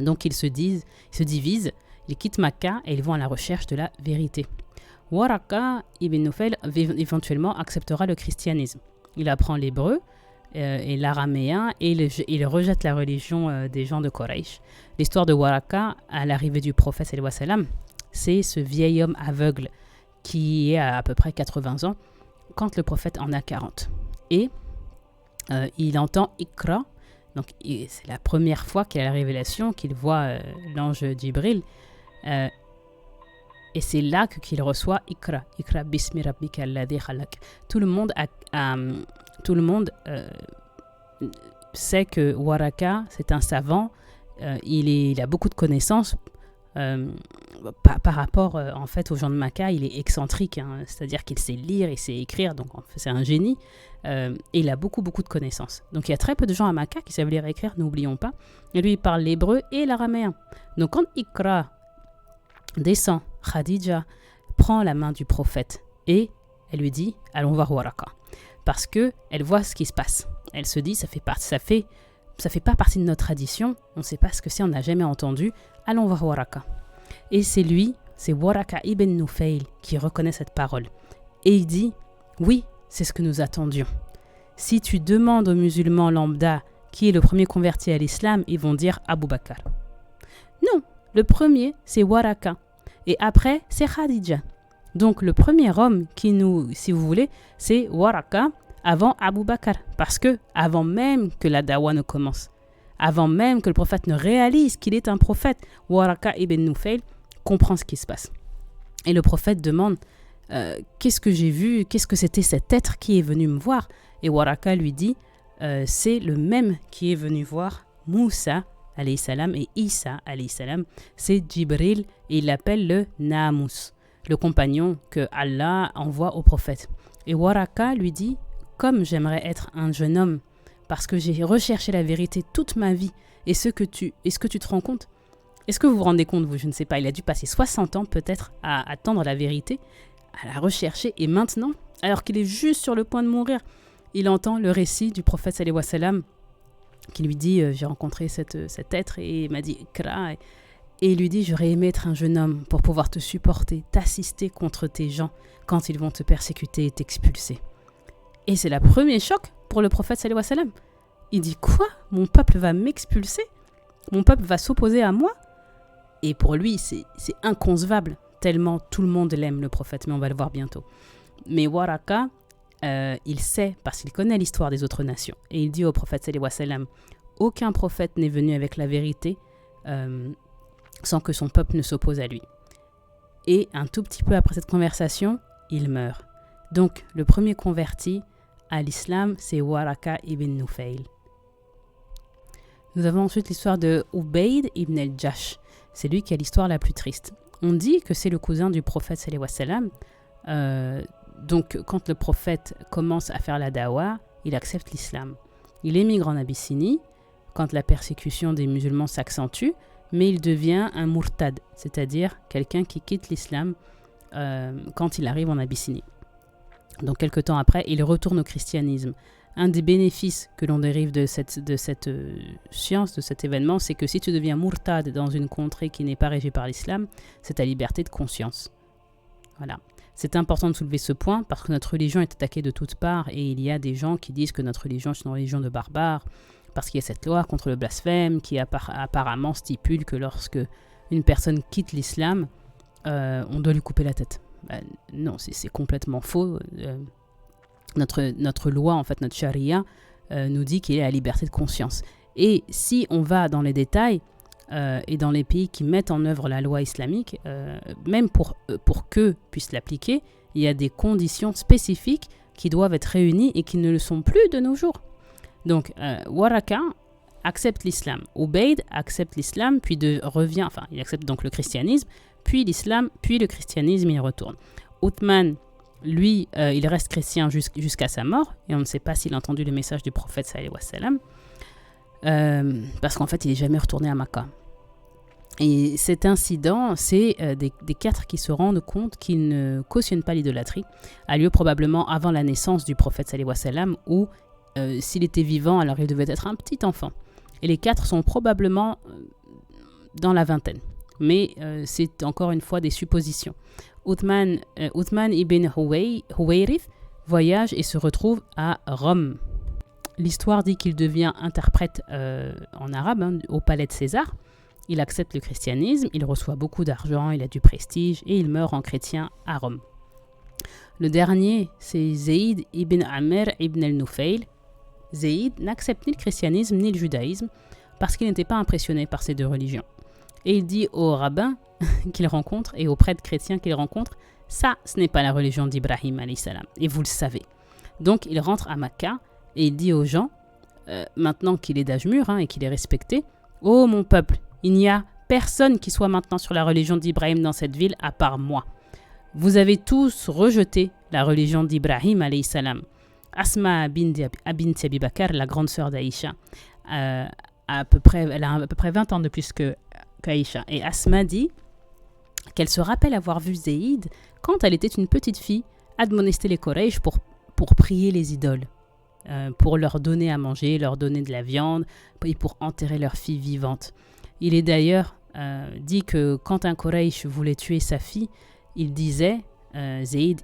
Donc ils se divisent, ils quittent Makka et ils vont à la recherche de la vérité. Waraka ibn Nufayl éventuellement acceptera le christianisme. Il apprend l'hébreu et l'araméen, et il rejette la religion des gens de Quraysh. L'histoire de Waraka à l'arrivée du prophète sallallahu alayhi wa sallam, c'est ce vieil homme aveugle qui est à peu près 80 ans quand le prophète en a 40. Et il entend Iqra, donc c'est la première fois qu'il a la révélation, qu'il voit l'ange Jibril, et c'est là qu'il reçoit Iqra bismi rabbika alladhi khalaq. Tout le monde sait que Waraka, c'est un savant, il a beaucoup de connaissances. Par rapport en fait aux gens de Makka, il est excentrique, c'est-à-dire qu'il sait lire, il sait écrire, donc en fait, c'est un génie, et il a beaucoup de connaissances. Donc il y a très peu de gens à Makka qui savent lire et écrire, n'oublions pas, et lui il parle l'hébreu et l'araméen. Donc quand Iqra descend. Khadija prend la main du prophète et elle lui dit « Allons voir Waraka ». Parce qu'elle voit ce qui se passe. Elle se dit « ça fait pas partie de notre tradition, on ne sait pas ce que c'est, on n'a jamais entendu, allons voir Waraka ». Et c'est Waraka ibn Nufayl qui reconnaît cette parole. Et il dit « Oui, c'est ce que nous attendions. Si tu demandes aux musulmans lambda qui est le premier converti à l'islam, ils vont dire Abu Bakr. Non, le premier, c'est Waraka. Et après, c'est Khadija. Donc, le premier homme qui nous, si vous voulez, c'est Waraka avant Abu Bakr. Parce que, avant même que la dawa ne commence, avant même que le prophète ne réalise qu'il est un prophète, Waraka ibn Nufayl comprend ce qui se passe. Et le prophète demande qu'est-ce que j'ai vu, qu'est-ce que c'était cet être qui est venu me voir. Et Waraka lui dit c'est le même qui est venu voir Moussa alayhi salam et Isa alayhi salam. C'est Jibril et il l'appelle le Namus, le compagnon que Allah envoie au prophète. Et Waraka lui dit comme j'aimerais être un jeune homme parce que j'ai recherché la vérité toute ma vie. Est-ce que tu te rends compte? Est-ce que vous vous rendez compte, vous? Je ne sais pas. Il a dû passer 60 ans peut-être à attendre la vérité, à la rechercher. Et maintenant, alors qu'il est juste sur le point de mourir, il entend le récit du prophète sallallahu alayhi wa sallam qui lui dit j'ai rencontré cet être et il m'a dit Ikra. Et il lui dit j'aurais aimé être un jeune homme pour pouvoir te supporter, t'assister contre tes gens quand ils vont te persécuter et t'expulser. Et c'est le premier choc pour le prophète sallallahu alayhi wa sallam. Il dit quoi? Mon peuple va m'expulser? Mon peuple va s'opposer à moi? Et pour lui, c'est inconcevable, tellement tout le monde l'aime, le prophète, mais on va le voir bientôt. Mais Waraka, il sait, parce qu'il connaît l'histoire des autres nations. Et il dit au prophète sallallahu alayhi wa sallam, aucun prophète n'est venu avec la vérité sans que son peuple ne s'oppose à lui. Et un tout petit peu après cette conversation, il meurt. Donc, le premier converti à l'islam, c'est Waraka ibn Nufayl. Nous avons ensuite l'histoire de Ubayd ibn al-Jash. C'est lui qui a l'histoire la plus triste. On dit que c'est le cousin du prophète sallallahu alayhi wa sallam. Donc, quand le prophète commence à faire la dawa, il accepte l'islam. Il émigre en Abyssinie quand la persécution des musulmans s'accentue, mais il devient un murtad, c'est-à-dire quelqu'un qui quitte l'islam quand il arrive en Abyssinie. Donc, quelque temps après, il retourne au christianisme. Un des bénéfices que l'on dérive de cette science, de cet événement, c'est que si tu deviens murtad dans une contrée qui n'est pas régie par l'islam, c'est ta liberté de conscience. Voilà. C'est important de soulever ce point parce que notre religion est attaquée de toutes parts et il y a des gens qui disent que notre religion est une religion de barbares parce qu'il y a cette loi contre le blasphème qui apparemment stipule que lorsque une personne quitte l'islam, on doit lui couper la tête. Non, c'est complètement faux. Notre loi, en fait, notre charia, nous dit qu'il y a la liberté de conscience. Et si on va dans les détails, et dans les pays qui mettent en œuvre la loi islamique, même pour qu'eux puissent l'appliquer, il y a des conditions spécifiques qui doivent être réunies et qui ne le sont plus de nos jours. Donc, Waraka accepte l'islam. Ubayd accepte l'islam, puis il accepte donc le christianisme, puis l'islam, puis le christianisme, il retourne. Uthman, lui, il reste chrétien jusqu'à sa mort, et on ne sait pas s'il a entendu le message du prophète sallallahu alayhi wa sallam, parce qu'en fait, il n'est jamais retourné à Makkah. Et cet incident, c'est des quatre qui se rendent compte qu'ils ne cautionnent pas l'idolâtrie, a lieu probablement avant la naissance du prophète sallallahu alayhi wa sallam, ou s'il était vivant, alors il devait être un petit enfant. Et les quatre sont probablement dans la vingtaine. Mais c'est encore une fois des suppositions. Uthman ibn Huwayrith voyage et se retrouve à Rome. L'histoire dit qu'il devient interprète en arabe au palais de César. Il accepte le christianisme, il reçoit beaucoup d'argent, il a du prestige et il meurt en chrétien à Rome. Le dernier, c'est Zayd ibn Amr ibn al-Nufayl. Zayd n'accepte ni le christianisme ni le judaïsme parce qu'il n'était pas impressionné par ces deux religions. Et il dit aux rabbins qu'il rencontre et aux prêtres chrétiens qu'il rencontre, ça, ce n'est pas la religion d'Ibrahim alayhi salam. Et vous le savez. Donc, il rentre à Makkah et il dit aux gens, maintenant qu'il est d'âge mûr et qu'il est respecté, « Oh mon peuple, il n'y a personne qui soit maintenant sur la religion d'Ibrahim dans cette ville à part moi. Vous avez tous rejeté la religion d'Ibrahim alayhi salam. » Asma bint Abi Bakr, la grande sœur d'Aïcha, elle a à peu près 20 ans de plus qu'Aïcha. Et Asma dit qu'elle se rappelle avoir vu Zaïd quand elle était une petite fille admonester les Quraysh pour prier les idoles, pour leur donner à manger, leur donner de la viande et pour enterrer leur fille vivante. Il est d'ailleurs dit que quand un Quraysh voulait tuer sa fille, il disait, Zaïd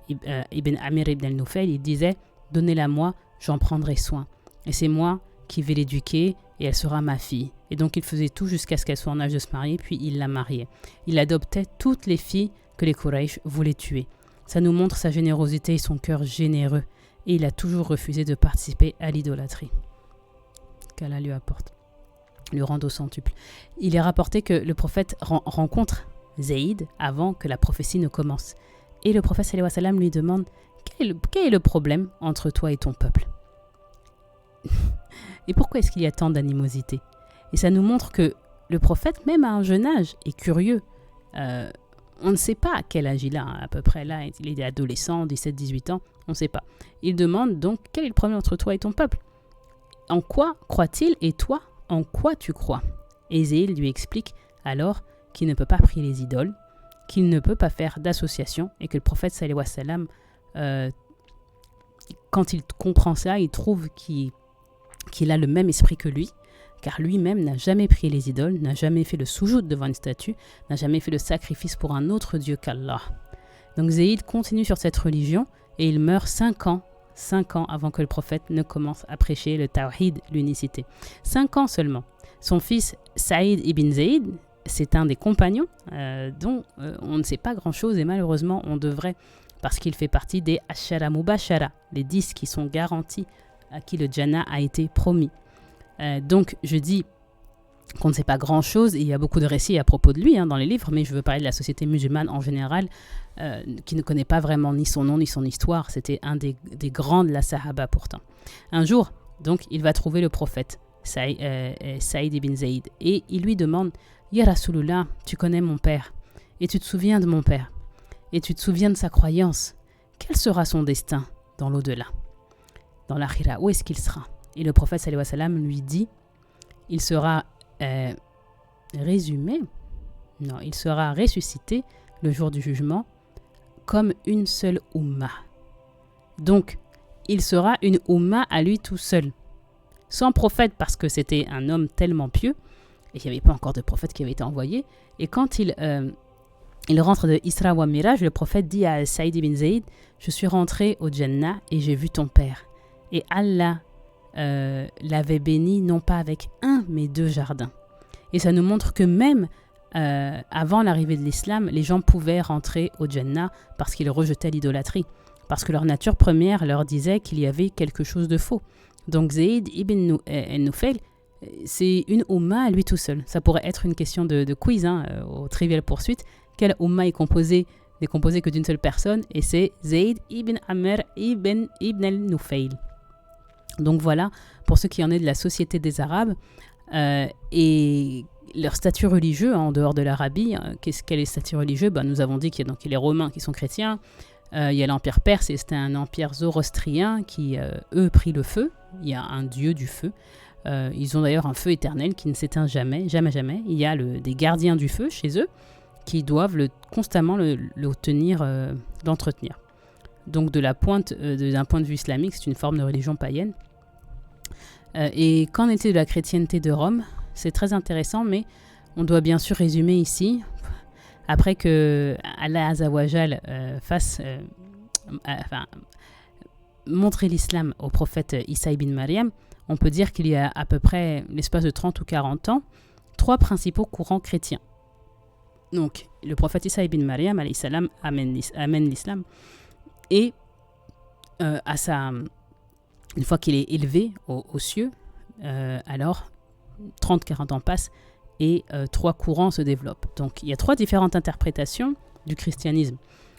ibn Amir ibn al-Nufayl, il disait « Donnez-la moi, j'en prendrai soin. Et c'est moi qui vais l'éduquer et elle sera ma fille. » Et donc il faisait tout jusqu'à ce qu'elle soit en âge de se marier, puis il la mariait. Il adoptait toutes les filles que les Quraysh voulaient tuer. Ça nous montre sa générosité et son cœur généreux. Et il a toujours refusé de participer à l'idolâtrie. Qu'Allah lui apporte, lui rende au centuple. Il est rapporté que le prophète rencontre Zaïd avant que la prophétie ne commence. Et le prophète sallallahu alayhi wa sallam lui demande quel est le problème entre toi et ton peuple? Et pourquoi est-ce qu'il y a tant d'animosité? Et ça nous montre que le prophète, même à un jeune âge, est curieux. On ne sait pas à quel âge il a, à peu près là, il est adolescent, 17-18 ans, on ne sait pas. Il demande donc quel est le problème entre toi et ton peuple? En quoi croit-il et toi, en quoi tu crois? Et Zaïd lui explique alors qu'il ne peut pas prier les idoles, qu'il ne peut pas faire d'association et que le prophète sallallahu alayhi wa sallam, quand il comprend ça, il trouve qu'il a le même esprit que lui, car lui-même n'a jamais prié les idoles, n'a jamais fait le soujoud devant une statue, n'a jamais fait le sacrifice pour un autre Dieu qu'Allah. Donc Zaïd continue sur cette religion et il meurt 5 ans avant que le prophète ne commence à prêcher le tawhid, l'unicité. 5 ans seulement. Son fils Saïd ibn Zaïd, c'est un des compagnons dont on ne sait pas grand-chose et malheureusement on devrait, parce qu'il fait partie des Ashara Mubashara, les 10 qui sont garantis à qui le Jannah a été promis. Donc je dis qu'on ne sait pas grand-chose, et il y a beaucoup de récits à propos de lui dans les livres, mais je veux parler de la société musulmane en général, qui ne connaît pas vraiment ni son nom ni son histoire. C'était un des grands de la Sahaba pourtant. Un jour, donc, il va trouver le prophète, Saïd ibn Zaïd, et il lui demande « Ya Rasulullah, tu connais mon père, et tu te souviens de mon père, et tu te souviens de sa croyance. Quel sera son destin dans l'au-delà, dans l'akhira? Où est-ce qu'il sera ?» Et le prophète sallallahu alayhi wa sallam lui dit « Il sera il sera ressuscité le jour du jugement comme une seule umma. » Donc, il sera une umma à lui tout seul, sans prophète, parce que c'était un homme tellement pieux, et il n'y avait pas encore de prophète qui avait été envoyé. Et quand il rentre de Isra wa Miraj, le prophète dit à Saïd ibn Zaïd « Je suis rentré au Jannah et j'ai vu ton père. Et Allah l'avait béni non pas avec un, mais 2 jardins. » Et ça nous montre que même avant l'arrivée de l'islam, les gens pouvaient rentrer au Jannah parce qu'ils rejetaient l'idolâtrie, parce que leur nature première leur disait qu'il y avait quelque chose de faux. Donc Zaïd ibn Nufayl, c'est une umma à lui tout seul. Ça pourrait être une question de quiz au Trivial Pursuit. Quelle umma est composée que d'une seule personne? Et c'est Zaïd ibn Amr ibn al-Nufayl. Donc voilà, pour ceux qui en est de la société des Arabes, et leur statut religieux en dehors de l'Arabie. Quel est le statut religieux? Nous avons dit qu'il y a donc les Romains qui sont chrétiens, il y a l'Empire perse, et c'était un empire zoroastrien qui, eux, prit le feu. Il y a un dieu du feu. Ils ont d'ailleurs un feu éternel qui ne s'éteint jamais, jamais, jamais. Il y a des gardiens du feu chez eux qui doivent constamment l'entretenir. Donc d'un point de vue islamique, c'est une forme de religion païenne. Et qu'en est-il de la chrétienté de Rome? C'est très intéressant, mais on doit bien sûr résumer ici. Après que Allah Azawajal montrer l'islam au prophète Isa ibn Maryam, on peut dire qu'il y a à peu près l'espace de 30 ou 40 ans, 3 principaux courants chrétiens. Donc, le prophète Isa ibn Maryam, alayhi salam, amène l'islam, et une fois qu'il est élevé aux cieux, alors 30-40 ans passent et 3 courants se développent. Donc il y a 3 différentes interprétations du christianisme.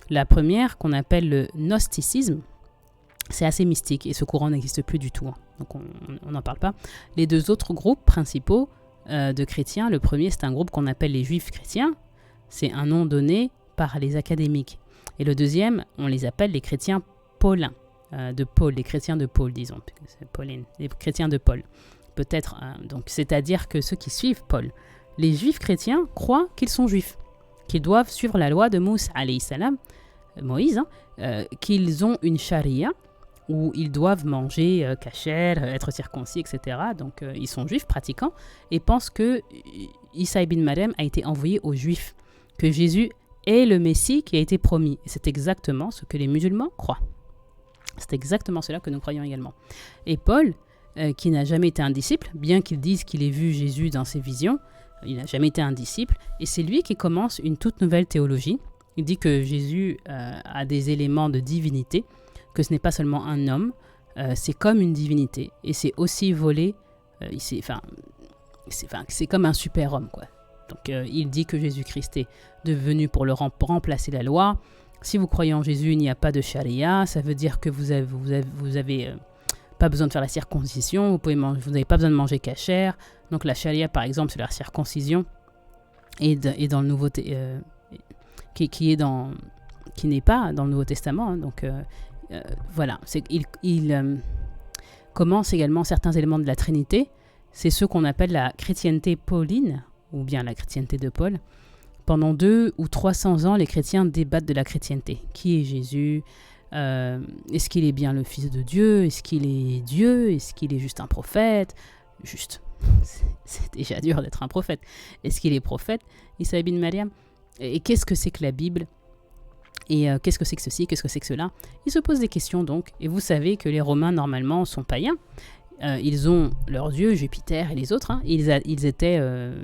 La première, qu'on appelle le gnosticisme, c'est assez mystique et ce courant n'existe plus du tout. Donc on n'en parle pas. Les 2 autres groupes principaux de chrétiens, le premier c'est un groupe qu'on appelle les juifs chrétiens. C'est un nom donné par les académiques. Et le deuxième, on les appelle les chrétiens paulins, les chrétiens de Paul, disons. C'est Pauline, les chrétiens de Paul. Peut-être, donc, c'est-à-dire que ceux qui suivent Paul, les juifs chrétiens croient qu'ils sont juifs. qu'ils doivent suivre la loi de Moussa alayhi salam, Moïse, qu'ils ont une charia où ils doivent manger kasher, être circoncis, etc. Donc ils sont juifs pratiquants et pensent que Isa ibn Maryam a été envoyé aux juifs, que Jésus est le Messie qui a été promis. Et c'est exactement ce que les musulmans croient. C'est exactement cela que nous croyons également. Et Paul, qui n'a jamais été un disciple, bien qu'il dise qu'il ait vu Jésus dans ses visions, il n'a jamais été un disciple, et c'est lui qui commence une toute nouvelle théologie. Il dit que Jésus a des éléments de divinité, que ce n'est pas seulement un homme, c'est comme une divinité, et c'est aussi volé, c'est comme un super-homme, quoi. Donc il dit que Jésus-Christ est devenu pour remplacer la loi. Si vous croyez en Jésus, il n'y a pas de charia, ça veut dire que vous avez pas besoin de faire la circoncision, vous n'avez pas besoin de manger kasher. Donc la charia, par exemple, c'est la circoncision, et dans le Nouveau qui n'est pas dans le Nouveau Testament. Hein. Donc voilà, il commence également certains éléments de la Trinité. C'est ce qu'on appelle la chrétienté pauline, ou bien la chrétienté de Paul. Pendant 200 ou 300 ans, les chrétiens débattent de la chrétienté. Qui est Jésus ? Est-ce qu'il est bien le Fils de Dieu ? Est-ce qu'il est Dieu ? Est-ce qu'il est juste un prophète ? Juste, c'est déjà dur d'être un prophète. Est-ce qu'il est prophète, Isa ibn Maryam ? Et qu'est-ce que c'est que la Bible ? Et qu'est-ce que c'est que ceci ? Qu'est-ce que c'est que cela ? Ils se posent des questions donc. Et vous savez que les Romains, normalement, sont païens. Ils ont leurs dieux, Jupiter et les autres. Hein. Ils étaient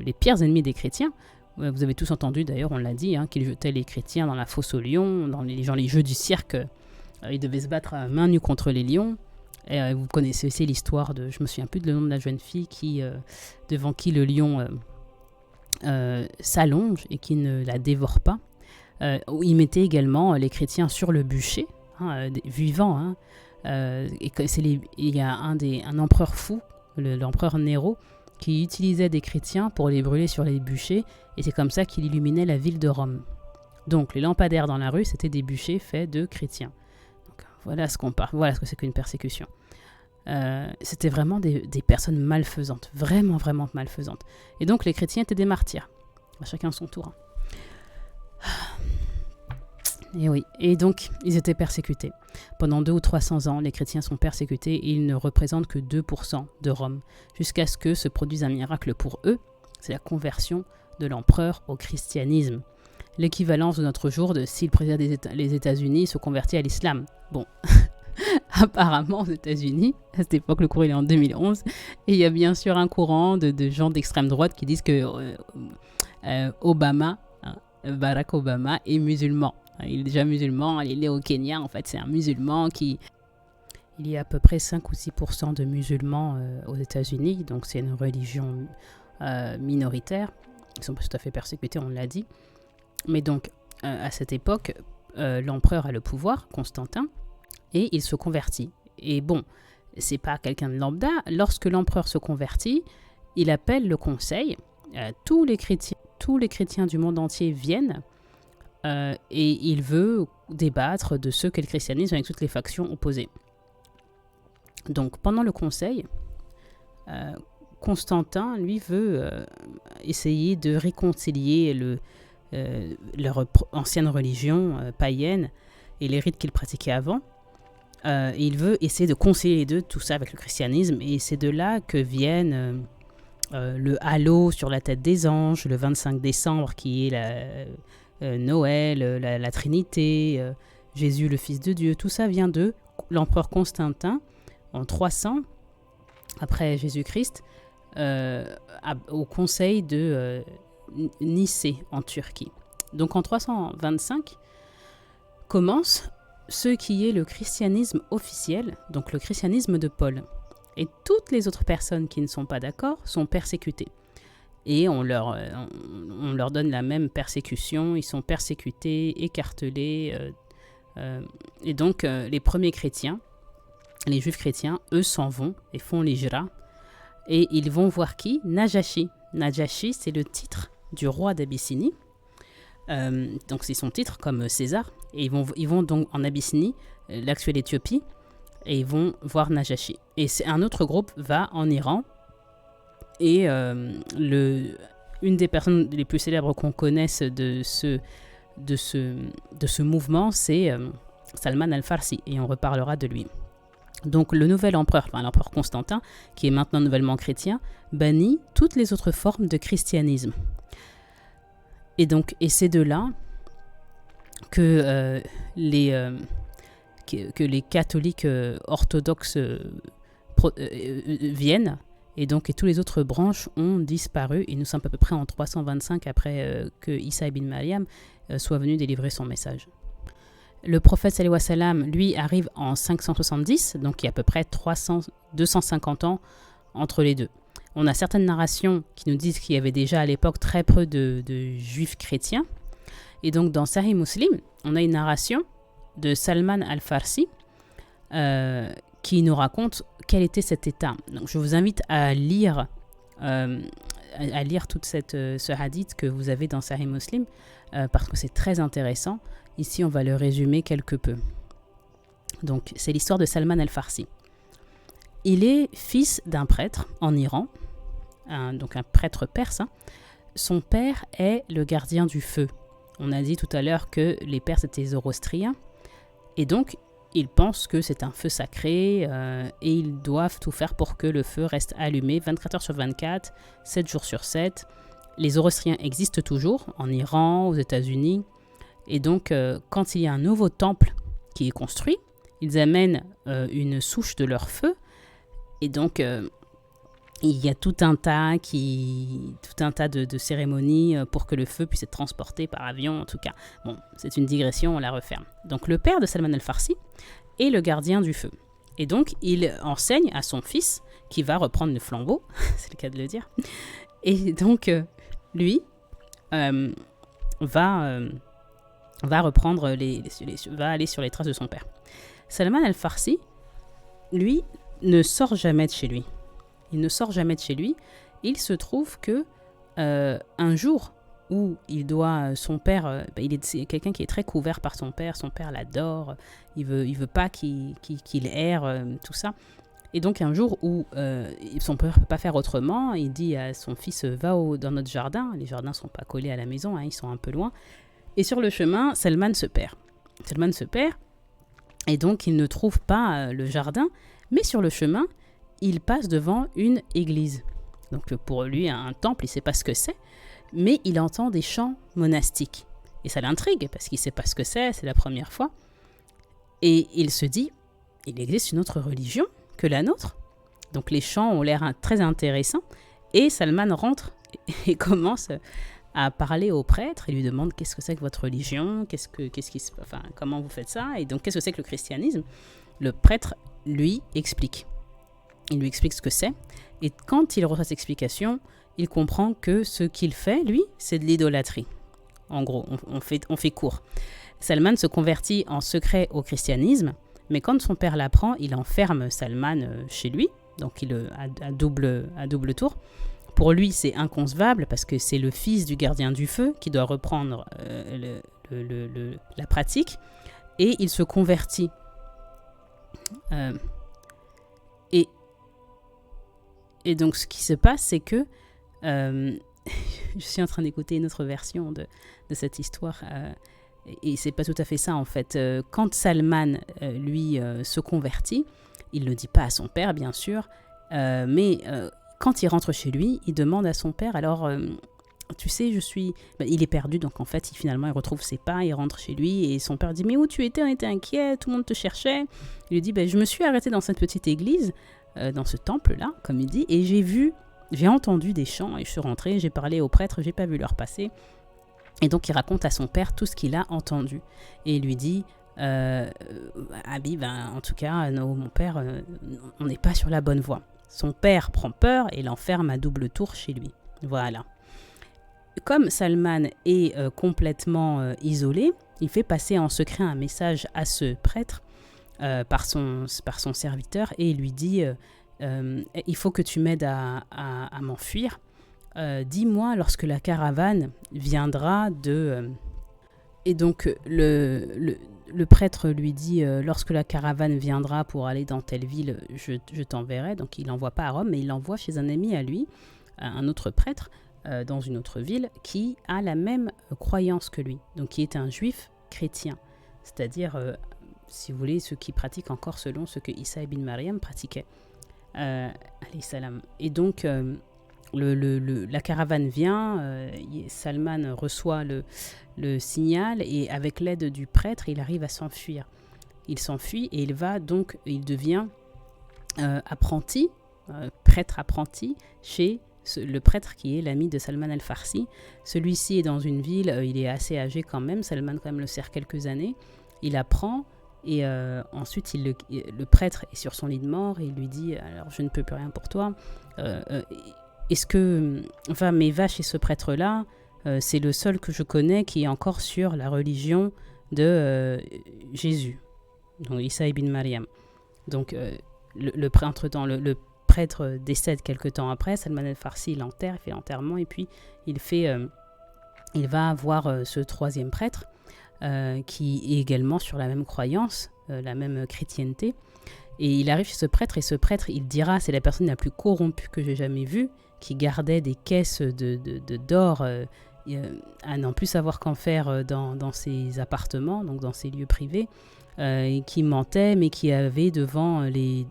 les pires ennemis des chrétiens. Vous avez tous entendu, d'ailleurs, on l'a dit, hein, qu'ils jetaient les chrétiens dans la fosse aux lions, dans les jeux du cirque. Ils devaient se battre à main nue contre les lions. Et, vous connaissez aussi l'histoire de... Je me souviens plus de le nom de la jeune fille devant qui le lion s'allonge et qui ne la dévore pas. Ils mettaient également les chrétiens sur le bûcher, vivants. Hein, et il y a un empereur fou, l'empereur Néro, qui utilisait des chrétiens pour les brûler sur les bûchers, et c'est comme ça qu'il illuminait la ville de Rome. Donc les lampadaires dans la rue, c'était des bûchers faits de chrétiens. Donc, voilà ce qu'on parle, voilà ce que c'est qu'une persécution. C'était vraiment des personnes malfaisantes, vraiment, vraiment malfaisantes. Et donc les chrétiens étaient des martyrs, chacun son tour. Et oui, et donc ils étaient persécutés. Pendant 200 ou 300 ans, les chrétiens sont persécutés et ils ne représentent que 2% de Rome, jusqu'à ce que se produise un miracle pour eux, c'est la conversion de l'empereur au christianisme. L'équivalence de notre jour de si le président des États-Unis se convertit à l'islam. Bon, apparemment aux États-Unis, à cette époque, le cours il est en 2011, et il y a bien sûr un courant de gens d'extrême droite qui disent que Barack Obama est musulman. Il est déjà musulman, il est au Kenya, en fait c'est un musulman qui... Il y a à peu près 5 ou 6% de musulmans aux États-Unis, donc c'est une religion minoritaire. Ils sont pas tout à fait persécutés, on l'a dit. Mais donc, à cette époque, l'empereur a le pouvoir, Constantin, et il se convertit. Et bon, c'est pas quelqu'un de lambda. Lorsque l'empereur se convertit, il appelle le conseil. Tous les chrétiens du monde entier viennent. Et il veut débattre de ce qu'est le christianisme avec toutes les factions opposées. Donc pendant le conseil, Constantin, lui, veut essayer de réconcilier leur ancienne religion païenne et les rites qu'ils pratiquaient avant. Il veut essayer de concilier les deux, tout ça avec le christianisme, et c'est de là que viennent le halo sur la tête des anges, le 25 décembre, qui est Noël, la Trinité, Jésus le Fils de Dieu, tout ça vient de l'empereur Constantin en 300 après Jésus-Christ au conseil de Nicée en Turquie. Donc en 325 commence ce qui est le christianisme officiel, donc le christianisme de Paul. Et toutes les autres personnes qui ne sont pas d'accord sont persécutées. Et on leur donne la même persécution, ils sont persécutés, écartelés. Et donc, les premiers chrétiens, les juifs chrétiens, eux s'en vont et font l'hijra. Et ils vont voir qui ? Najashi. Najashi, c'est le titre du roi d'Abyssinie. Donc, c'est son titre comme César. Et ils vont donc en Abyssinie, l'actuelle Éthiopie, et ils vont voir Najashi. Et un autre groupe va en Iran. Et Une des personnes les plus célèbres qu'on connaisse de ce mouvement, c'est Salman al-Farsi, et on reparlera de lui. Donc le nouvel empereur, enfin l'empereur Constantin, qui est maintenant nouvellement chrétien, bannit toutes les autres formes de christianisme. Et c'est de là que les catholiques orthodoxes viennent, et tous les autres branches ont disparu, et nous sommes à peu près en 325 après que Isa ibn Maryam soit venu délivrer son message. Le prophète sallallahu alayhi wa sallam, lui, arrive en 570, donc il y a à peu près 250 ans entre les deux. On a certaines narrations qui nous disent qu'il y avait déjà à l'époque très peu de juifs chrétiens. Et donc dans Sahih Muslim, on a une narration de Salman al-Farsi qui nous raconte quel était cet état. Donc je vous invite à lire tout ce hadith que vous avez dans Sahih Muslim parce que c'est très intéressant. Ici, on va le résumer quelque peu. Donc, c'est l'histoire de Salman al-Farsi. Il est fils d'un prêtre en Iran, donc un prêtre perse. Son père est le gardien du feu. On a dit tout à l'heure que les Perses étaient zoroastriens. Et donc, ils pensent que c'est un feu sacré et ils doivent tout faire pour que le feu reste allumé 24 heures sur 24, 7 jours sur 7. Les zoroastriens existent toujours en Iran, aux États-Unis. Et donc, quand il y a un nouveau temple qui est construit, ils amènent une souche de leur feu. Et donc, il y a tout un tas de cérémonies pour que le feu puisse être transporté par avion, en tout cas. Bon, c'est une digression, on la referme. Donc, le père de Salman al-Farsi est le gardien du feu. Et donc, il enseigne à son fils, qui va reprendre le flambeau, c'est le cas de le dire. Et donc, lui va reprendre va aller sur les traces de son père. Salman al-Farsi, lui, ne sort jamais de chez lui. Il ne sort jamais de chez lui. Il se trouve que un jour où il doit son père, c'est quelqu'un qui est très couvert par son père l'adore, il veut pas qu'il erre, tout ça. Et donc un jour où son père ne peut pas faire autrement, il dit à son fils, va dans notre jardin. Les jardins ne sont pas collés à la maison, ils sont un peu loin. Et sur le chemin, Salman se perd. Et donc il ne trouve pas le jardin, mais sur le chemin, il passe devant une église. Donc pour lui, un temple, il ne sait pas ce que c'est, mais il entend des chants monastiques. Et ça l'intrigue, parce qu'il ne sait pas ce que c'est la première fois. Et il se dit, il existe une autre religion que la nôtre. Donc les chants ont l'air très intéressants. Et Salman rentre et commence à parler au prêtre et lui demande qu'est-ce que c'est que votre religion, comment vous faites ça, et donc qu'est-ce que c'est que le christianisme. Le prêtre lui explique. Il lui explique ce que c'est, et quand il reçoit cette explication, il comprend que ce qu'il fait, lui, c'est de l'idolâtrie. En gros, on fait court. Salman se convertit en secret au christianisme, mais quand son père l'apprend, il enferme Salman chez lui, donc à double tour. Pour lui, c'est inconcevable parce que c'est le fils du gardien du feu qui doit reprendre la pratique, et il se convertit. Et donc, ce qui se passe, c'est que je suis en train d'écouter une autre version de cette histoire, et c'est pas tout à fait ça en fait. Quand Salman, lui, se convertit, il ne le dit pas à son père, bien sûr, mais quand il rentre chez lui, il demande à son père, alors, tu sais, il est perdu, donc en fait, finalement, il retrouve ses pas, il rentre chez lui, et son père dit, mais où tu étais? On était inquiet, tout le monde te cherchait. Il lui dit, je me suis arrêté dans cette petite église, dans ce temple-là, comme il dit, et j'ai entendu des chants, et je suis rentré, j'ai parlé au prêtre, j'ai pas vu l'heure passer. Et donc, il raconte à son père tout ce qu'il a entendu. Et il lui dit, Habib, en tout cas, mon père, on n'est pas sur la bonne voie. Son père prend peur et l'enferme à double tour chez lui. Voilà. Comme Salman est complètement isolé, il fait passer en secret un message à ce prêtre par son serviteur, et il lui dit il faut que tu m'aides à m'enfuir. Dis-moi lorsque la caravane viendra de... Et donc le prêtre lui dit lorsque la caravane viendra pour aller dans telle ville, je t'enverrai. Donc il l'envoie pas à Rome, mais il l'envoie chez un ami à lui, un autre prêtre, dans une autre ville qui a la même croyance que lui, donc qui est un juif chrétien, c'est-à-dire, si vous voulez, ceux qui pratiquent encore selon ce que Issa ibn Maryam pratiquait, alayhi salam. Et donc, la caravane vient, Salman reçoit le signal et avec l'aide du prêtre, il arrive à s'enfuir. Il s'enfuit et il devient apprenti, prêtre apprenti chez le prêtre qui est l'ami de Salman al-Farsi. Celui-ci est dans une ville, il est assez âgé quand même, Salman quand même le sert quelques années. Il apprend et ensuite le prêtre est sur son lit de mort et il lui dit « Alors je ne peux plus rien pour toi, mais va chez ce prêtre-là, c'est le seul que je connais qui est encore sur la religion de Jésus, donc Issa ibn Maryam. » Donc entre-temps, le prêtre décède quelque temps après, Salman al-Farsi l'enterre, il fait l'enterrement et puis il va voir ce troisième prêtre qui est également sur la même croyance, la même chrétienté. Et il arrive chez ce prêtre et ce prêtre, il dira, c'est la personne la plus corrompue que j'ai jamais vue, qui gardait des caisses d'or à n'en plus savoir qu'en faire dans ses appartements, donc dans ses lieux privés, et qui mentait, mais qui avait devant les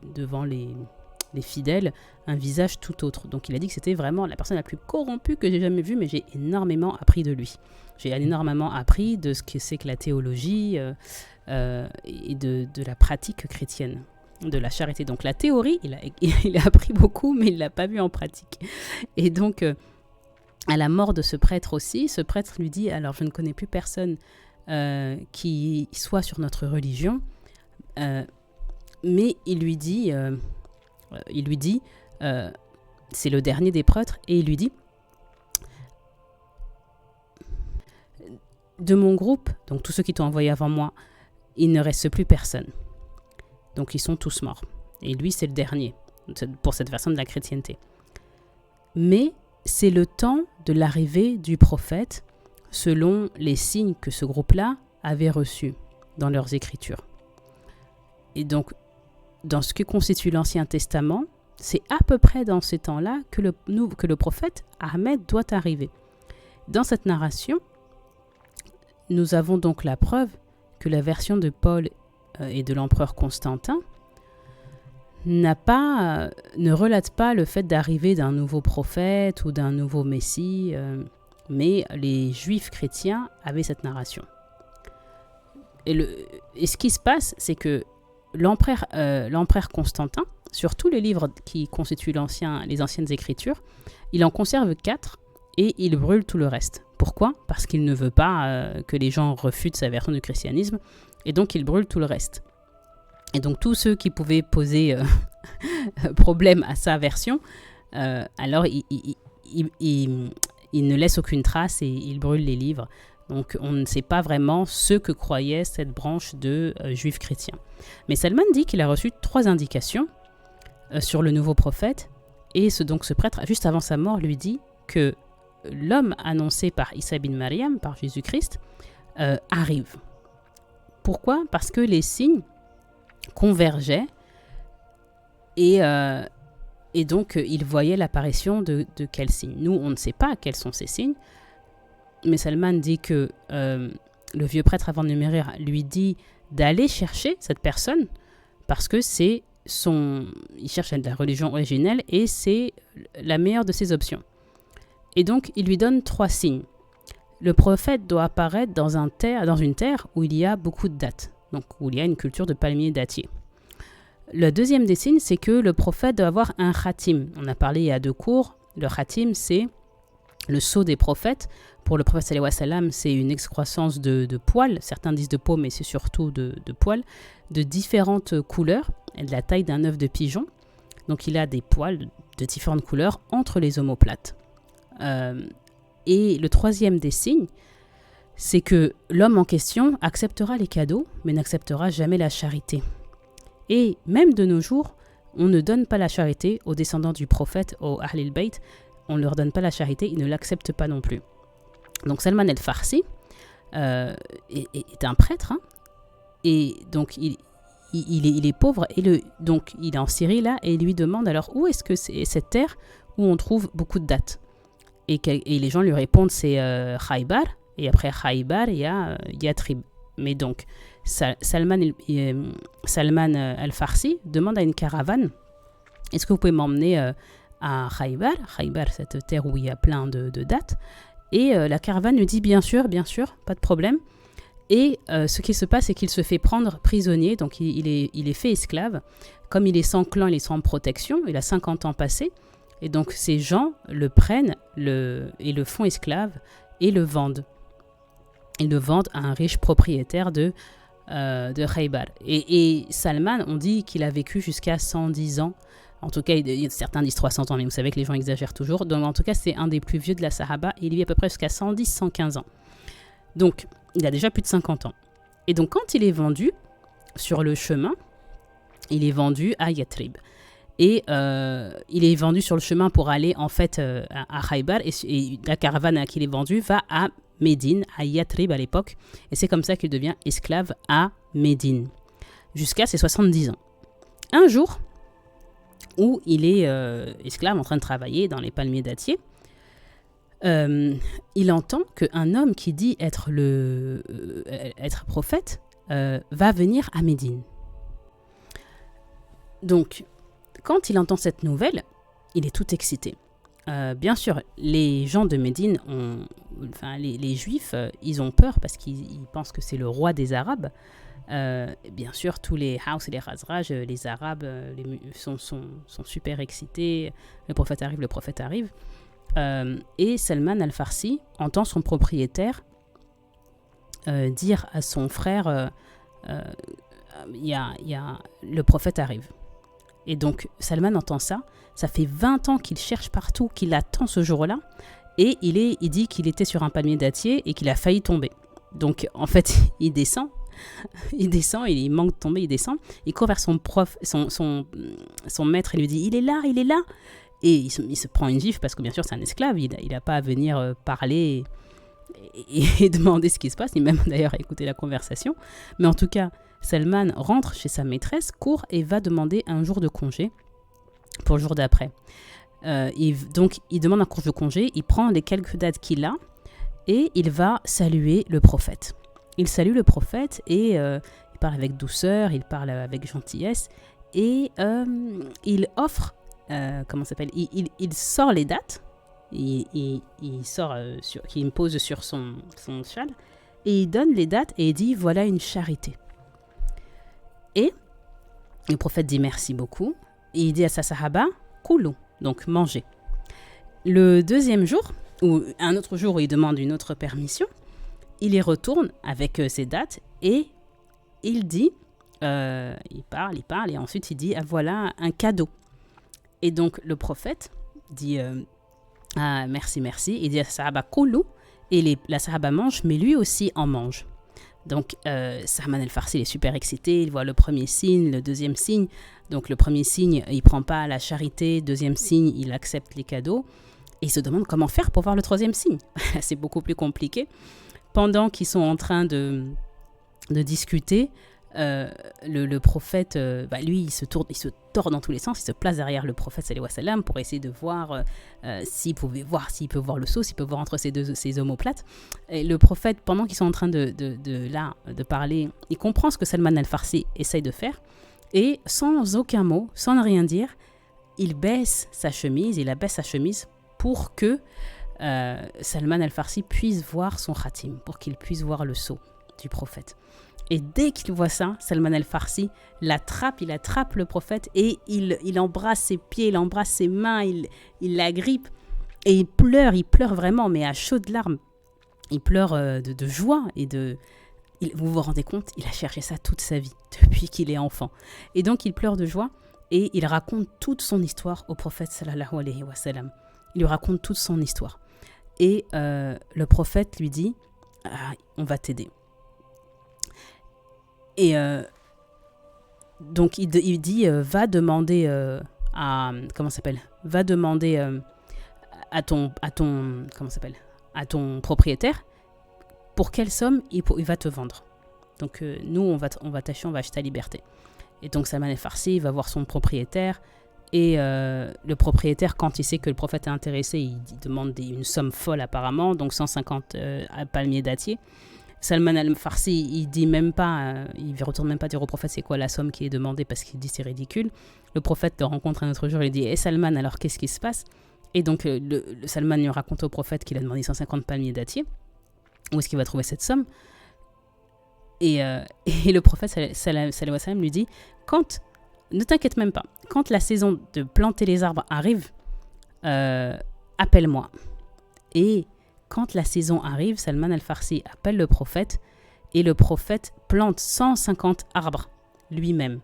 fidèles un visage tout autre. Donc il a dit que c'était vraiment la personne la plus corrompue que j'ai jamais vue, mais j'ai énormément appris de lui. J'ai énormément appris de ce que c'est que la théologie et de la pratique chrétienne, de la charité. Donc la théorie, il a appris beaucoup, mais il ne l'a pas vu en pratique. Et donc, à la mort de ce prêtre aussi, ce prêtre lui dit, alors je ne connais plus personne qui soit sur notre religion, mais il lui dit, c'est le dernier des prêtres, et il lui dit, de mon groupe, donc tous ceux qui t'ont envoyé avant moi, il ne reste plus personne. Donc ils sont tous morts. Et lui, c'est le dernier, pour cette version de la chrétienté. Mais c'est le temps de l'arrivée du prophète, selon les signes que ce groupe-là avait reçus dans leurs écritures. Et donc, dans ce qui constitue l'Ancien Testament, c'est à peu près dans ces temps-là que le prophète Ahmed doit arriver. Dans cette narration, nous avons donc la preuve que la version de Paul et de l'empereur Constantin ne relate pas le fait d'arriver d'un nouveau prophète ou d'un nouveau messie, mais les juifs chrétiens avaient cette narration. Et ce qui se passe, c'est que l'empereur Constantin, sur tous les livres qui constituent les anciennes écritures, il en conserve 4 et il brûle tout le reste. Pourquoi ? Parce qu'il ne veut pas que les gens refutent sa version du christianisme, et donc il brûle tout le reste. Et donc tous ceux qui pouvaient poser problème à sa version, alors il ne laisse aucune trace et il brûle les livres. Donc on ne sait pas vraiment ce que croyait cette branche de juifs chrétiens. Mais Salman dit qu'il a reçu 3 indications sur le nouveau prophète, et donc ce prêtre, juste avant sa mort, lui dit que l'homme annoncé par Issa ibn Maryam, par Jésus-Christ, arrive. Pourquoi ? Parce que les signes convergeaient et donc il voyait l'apparition de quels signes. Nous, on ne sait pas quels sont ces signes, mais Salman dit que le vieux prêtre avant de mourir lui dit d'aller chercher cette personne parce que il cherche la religion originelle et c'est la meilleure de ses options. Et donc, il lui donne 3 signes. Le prophète doit apparaître dans une terre où il y a beaucoup de dattes, donc où il y a une culture de palmiers dattiers. Le deuxième des signes, c'est que le prophète doit avoir un khatim. On a parlé il y a 2 cours. Le khatim, c'est le sceau des prophètes. Pour le prophète sallallahu alayhi wa sallam, c'est une excroissance de poils. Certains disent de peau, mais c'est surtout de poils, de différentes couleurs et de la taille d'un œuf de pigeon. Donc il a des poils de différentes couleurs entre les omoplates. Et le troisième des signes, c'est que l'homme en question acceptera les cadeaux, mais n'acceptera jamais la charité. Et même de nos jours, on ne donne pas la charité aux descendants du prophète, aux Ahlil Bayt, on ne leur donne pas la charité, ils ne l'acceptent pas non plus. Donc Salman al-Farsi est un prêtre, hein, et donc il est pauvre, et donc il est en Syrie là, et il lui demande alors où est-ce que c'est cette terre où on trouve beaucoup de dattes. et les gens lui répondent c'est Khaybar, et après Khaybar, il y a Yatrib. Mais donc, Salman al-Farsi demande à une caravane, est-ce que vous pouvez m'emmener à Khaybar, cette terre où il y a plein de dates, et la caravane lui dit bien sûr, pas de problème. Et ce qui se passe, c'est qu'il se fait prendre prisonnier, donc il est fait esclave. Comme il est sans clan, il est sans protection, il a 50 ans passés, et donc ces gens le prennent et le font esclave et le vendent. Ils le vendent à un riche propriétaire de Khaybar. Et Salman, on dit qu'il a vécu jusqu'à 110 ans. En tout cas, certains disent 300 ans, mais vous savez que les gens exagèrent toujours. Donc en tout cas, c'est un des plus vieux de la Sahaba, et il vit à peu près jusqu'à 110-115 ans. Donc, il a déjà plus de 50 ans. Et donc, quand il est vendu sur le chemin, il est vendu à Yatrib. Et il est vendu sur le chemin pour aller, en fait, à Khaybar. Et la caravane à qui il est vendu va à Médine, à Yatrib à l'époque. Et c'est comme ça qu'il devient esclave à Médine, jusqu'à ses 70 ans. Un jour, où il est esclave en train de travailler dans les palmiers dattiers, il entend qu'un homme qui dit être prophète va venir à Médine. Donc, quand il entend cette nouvelle, il est tout excité. Bien sûr, les gens de Médine, les Juifs, ils ont peur parce qu'ils pensent que c'est le roi des Arabes. Bien sûr, tous les Haus et les Khazraj, les Arabes sont super excités. Le prophète arrive. Et Salman al-Farsi entend son propriétaire dire à son frère le prophète arrive. Et donc Salman entend ça. Ça fait 20 ans qu'il cherche partout, qu'il attend ce jour-là. Et il dit qu'il était sur un palmier dattier et qu'il a failli tomber. Donc en fait, il descend, il manque de tomber, il descend. Il court vers son maître et lui dit « Il est là !» Et il se prend une gifle parce que bien sûr c'est un esclave, il n'a pas à venir parler et demander ce qui se passe, ni même d'ailleurs écouter la conversation. Mais en tout cas, Salman rentre chez sa maîtresse, court et va demander un jour de congé pour le jour d'après. Donc il demande un jour de congé, il prend les quelques dates qu'il a et il va saluer le prophète. Il salue le prophète et il parle avec douceur, il parle avec gentillesse et il offre il sort les dates, il pose sur son châle et il donne les dates et il dit voilà une charité. Et le prophète dit merci beaucoup et il dit à sa sahaba koulou, donc mangez. Le deuxième jour, ou un autre jour où il demande une autre permission, il y retourne avec ses dates et il dit, il parle et ensuite il dit voilà un cadeau. Et donc le prophète dit merci. Il dit à la sahaba koulou et la sahaba mange, mais lui aussi en mange. Donc Salman al-Farsi est super excité, il voit le premier signe, le deuxième signe. Donc le premier signe, il prend pas la charité, deuxième signe, il accepte les cadeaux. Et il se demande comment faire pour voir le troisième signe. C'est beaucoup plus compliqué. Pendant qu'ils sont en train de discuter, le prophète, lui, il se tord dans tous les sens, il se place derrière le prophète sallallahu alayhi wa sallam pour essayer de voir s'il peut voir le seau, s'il peut voir entre ces omoplates. Et le prophète, pendant qu'ils sont en train de parler, il comprend ce que Salman al-Farsi essaye de faire et sans aucun mot, sans ne rien dire, il abaisse sa chemise pour que Salman al-Farsi puisse voir son khatim, pour qu'il puisse voir le sceau du prophète. Et dès qu'il voit ça, Salman al-Farsi il attrape le prophète et il embrasse ses pieds, il embrasse ses mains, il l'agrippe et il pleure vraiment, mais à chaudes larmes. Il pleure de joie et vous vous rendez compte, il a cherché ça toute sa vie, depuis qu'il est enfant. Et donc il pleure de joie et il raconte toute son histoire au prophète sallallahu alayhi wa sallam. Il lui raconte toute son histoire. Et le prophète lui dit on va t'aider. Et donc il dit va demander à ton propriétaire pour quelle somme il va te vendre. Donc nous on va acheter ta liberté. Et donc Salman al-Farsi va voir son propriétaire Et le propriétaire, quand il sait que le prophète est intéressé, il demande une somme folle apparemment, donc 150 palmiers dattiers. Salman al-Farsi, il dit même pas, il ne retourne même pas dire au prophète c'est quoi la somme qui est demandée parce qu'il dit c'est ridicule. Le prophète le rencontre un autre jour, il dit « Salman, alors qu'est-ce qui se passe ?» Et donc le Salman lui raconte au prophète qu'il a demandé 150 palmiers dattiers. Où est-ce qu'il va trouver cette somme? Et le prophète sallallahu alayhi wa sallam lui dit « Ne t'inquiète même pas, quand la saison de planter les arbres arrive, appelle-moi. » Et quand la saison arrive, Salman al-Farsi appelle le prophète et le prophète plante 150 arbres lui-même.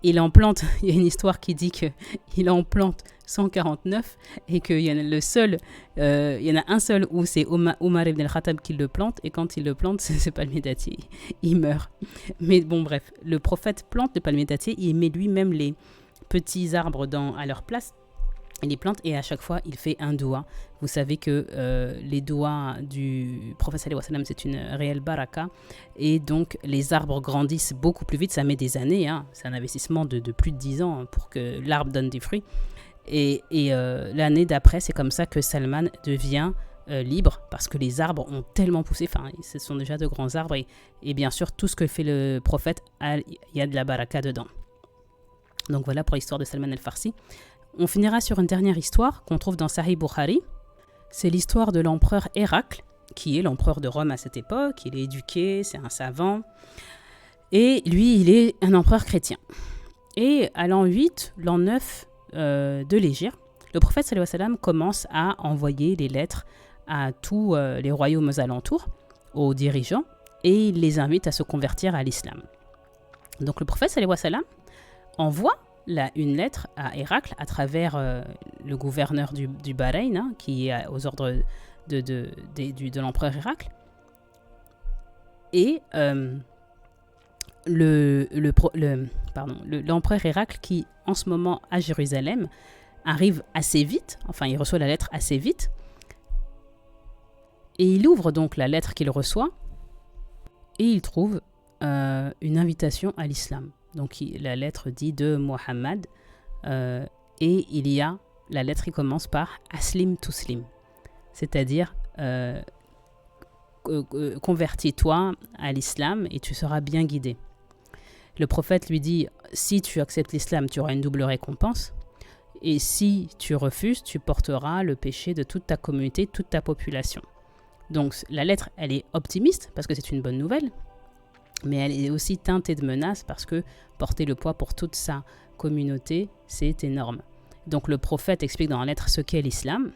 Il en plante, il y a une histoire qui dit qu'il en plante 149 et qu'il y en a il y en a un seul où c'est Omar ibn al-Khattab qui le plante et quand il le plante, c'est palmier dattier, il meurt. Mais bon bref, le prophète plante le palmier dattier, il met lui-même les petits arbres à leur place. Il les plante et à chaque fois, il fait un doua. Vous savez que les douas du prophète sallallahu alayhi wa sallam, c'est une réelle baraka. Et donc, les arbres grandissent beaucoup plus vite. Ça met des années. Hein. C'est un investissement de plus de 10 ans pour que l'arbre donne des fruits. Et l'année d'après, c'est comme ça que Salman devient libre parce que les arbres ont tellement poussé. Enfin, ce sont déjà de grands arbres. Et bien sûr, tout ce que fait le prophète, il y a de la baraka dedans. Donc voilà pour l'histoire de Salman al-Farsi. On finira sur une dernière histoire qu'on trouve dans Sahih Bukhari. C'est l'histoire de l'empereur Héracle, qui est l'empereur de Rome à cette époque. Il est éduqué, c'est un savant. Et lui, il est un empereur chrétien. Et à l'an 8, l'an 9 de l'Hégire, le prophète sallallahu alayhi wa sallam commence à envoyer les lettres à tous les royaumes alentours, aux dirigeants, et il les invite à se convertir à l'islam. Donc le prophète sallallahu alayhi wa sallam envoie une lettre à Héracle à travers le gouverneur du Bahreïn, hein, qui est aux ordres de l'empereur Héracle. Et l'empereur Héracle, qui en ce moment à Jérusalem, arrive assez vite, enfin il reçoit la lettre assez vite, et il ouvre donc la lettre qu'il reçoit, et il trouve une invitation à l'islam. Donc la lettre dit de Mohammed et la lettre qui commence par Aslim Tuslim, c'est-à-dire convertis-toi à l'islam et tu seras bien guidé. Le prophète lui dit si tu acceptes l'islam, tu auras une double récompense et si tu refuses, tu porteras le péché de toute ta communauté, toute ta population. Donc la lettre, elle est optimiste parce que c'est une bonne nouvelle. Mais elle est aussi teintée de menaces parce que porter le poids pour toute sa communauté, c'est énorme. Donc le prophète explique dans la lettre ce qu'est l'islam.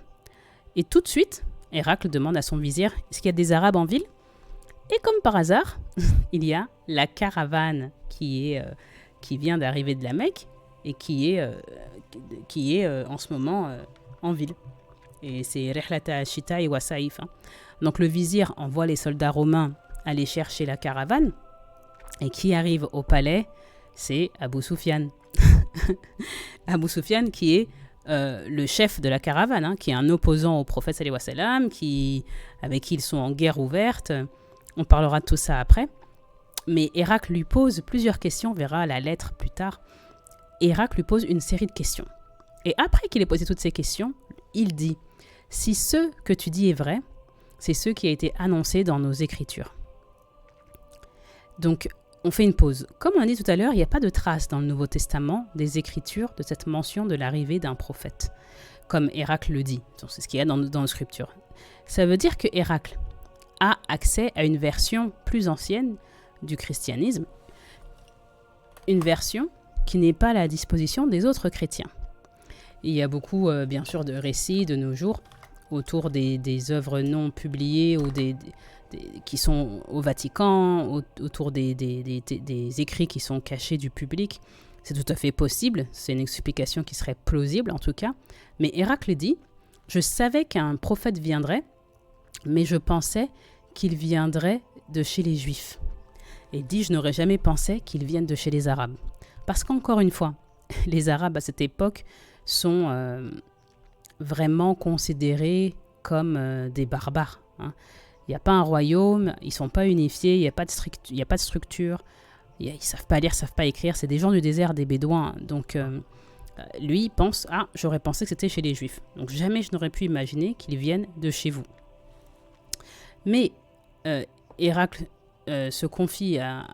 Et tout de suite, Héracle demande à son vizir, est-ce qu'il y a des Arabes en ville? Et comme par hasard, il y a la caravane qui vient d'arriver de la Mecque et qui est en ce moment en ville. Et c'est Rihlata Shita et Wasaïf. Hein. Donc le vizir envoie les soldats romains aller chercher la caravane. Et qui arrive au palais, c'est Abu Sufyan. Abu Sufyan qui est le chef de la caravane, hein, qui est un opposant au prophète sallallahu alayhi wa sallam, avec qui ils sont en guerre ouverte. On parlera de tout ça après. Mais Héracle lui pose plusieurs questions, on verra la lettre plus tard. Héracle lui pose une série de questions. Et après qu'il ait posé toutes ces questions, il dit « Si ce que tu dis est vrai, c'est ce qui a été annoncé dans nos écritures. » Donc, on fait une pause. Comme on a dit tout à l'heure, il n'y a pas de trace dans le Nouveau Testament des Écritures de cette mention de l'arrivée d'un prophète, comme Héracle le dit. Donc, c'est ce qu'il y a dans nos Scriptures. Ça veut dire que Héracle a accès à une version plus ancienne du christianisme, une version qui n'est pas à la disposition des autres chrétiens. Il y a beaucoup, bien sûr, de récits de nos jours autour des œuvres non publiées ou qui sont au Vatican, autour des écrits qui sont cachés du public. C'est tout à fait possible, c'est une explication qui serait plausible en tout cas. Mais Héracle dit « Je savais qu'un prophète viendrait, mais je pensais qu'il viendrait de chez les Juifs. » Et dit « Je n'aurais jamais pensé qu'il vienne de chez les Arabes. » Parce qu'encore une fois, les Arabes à cette époque sont vraiment considérés comme des barbares. Hein. Il n'y a pas un royaume, ils ne sont pas unifiés, il n'y a pas de structure, ils ne savent pas lire, ils ne savent pas écrire. C'est des gens du désert, des bédouins. Donc Lui pense, ah, j'aurais pensé que c'était chez les Juifs. Donc jamais je n'aurais pu imaginer qu'ils viennent de chez vous. Mais Héracle se confie à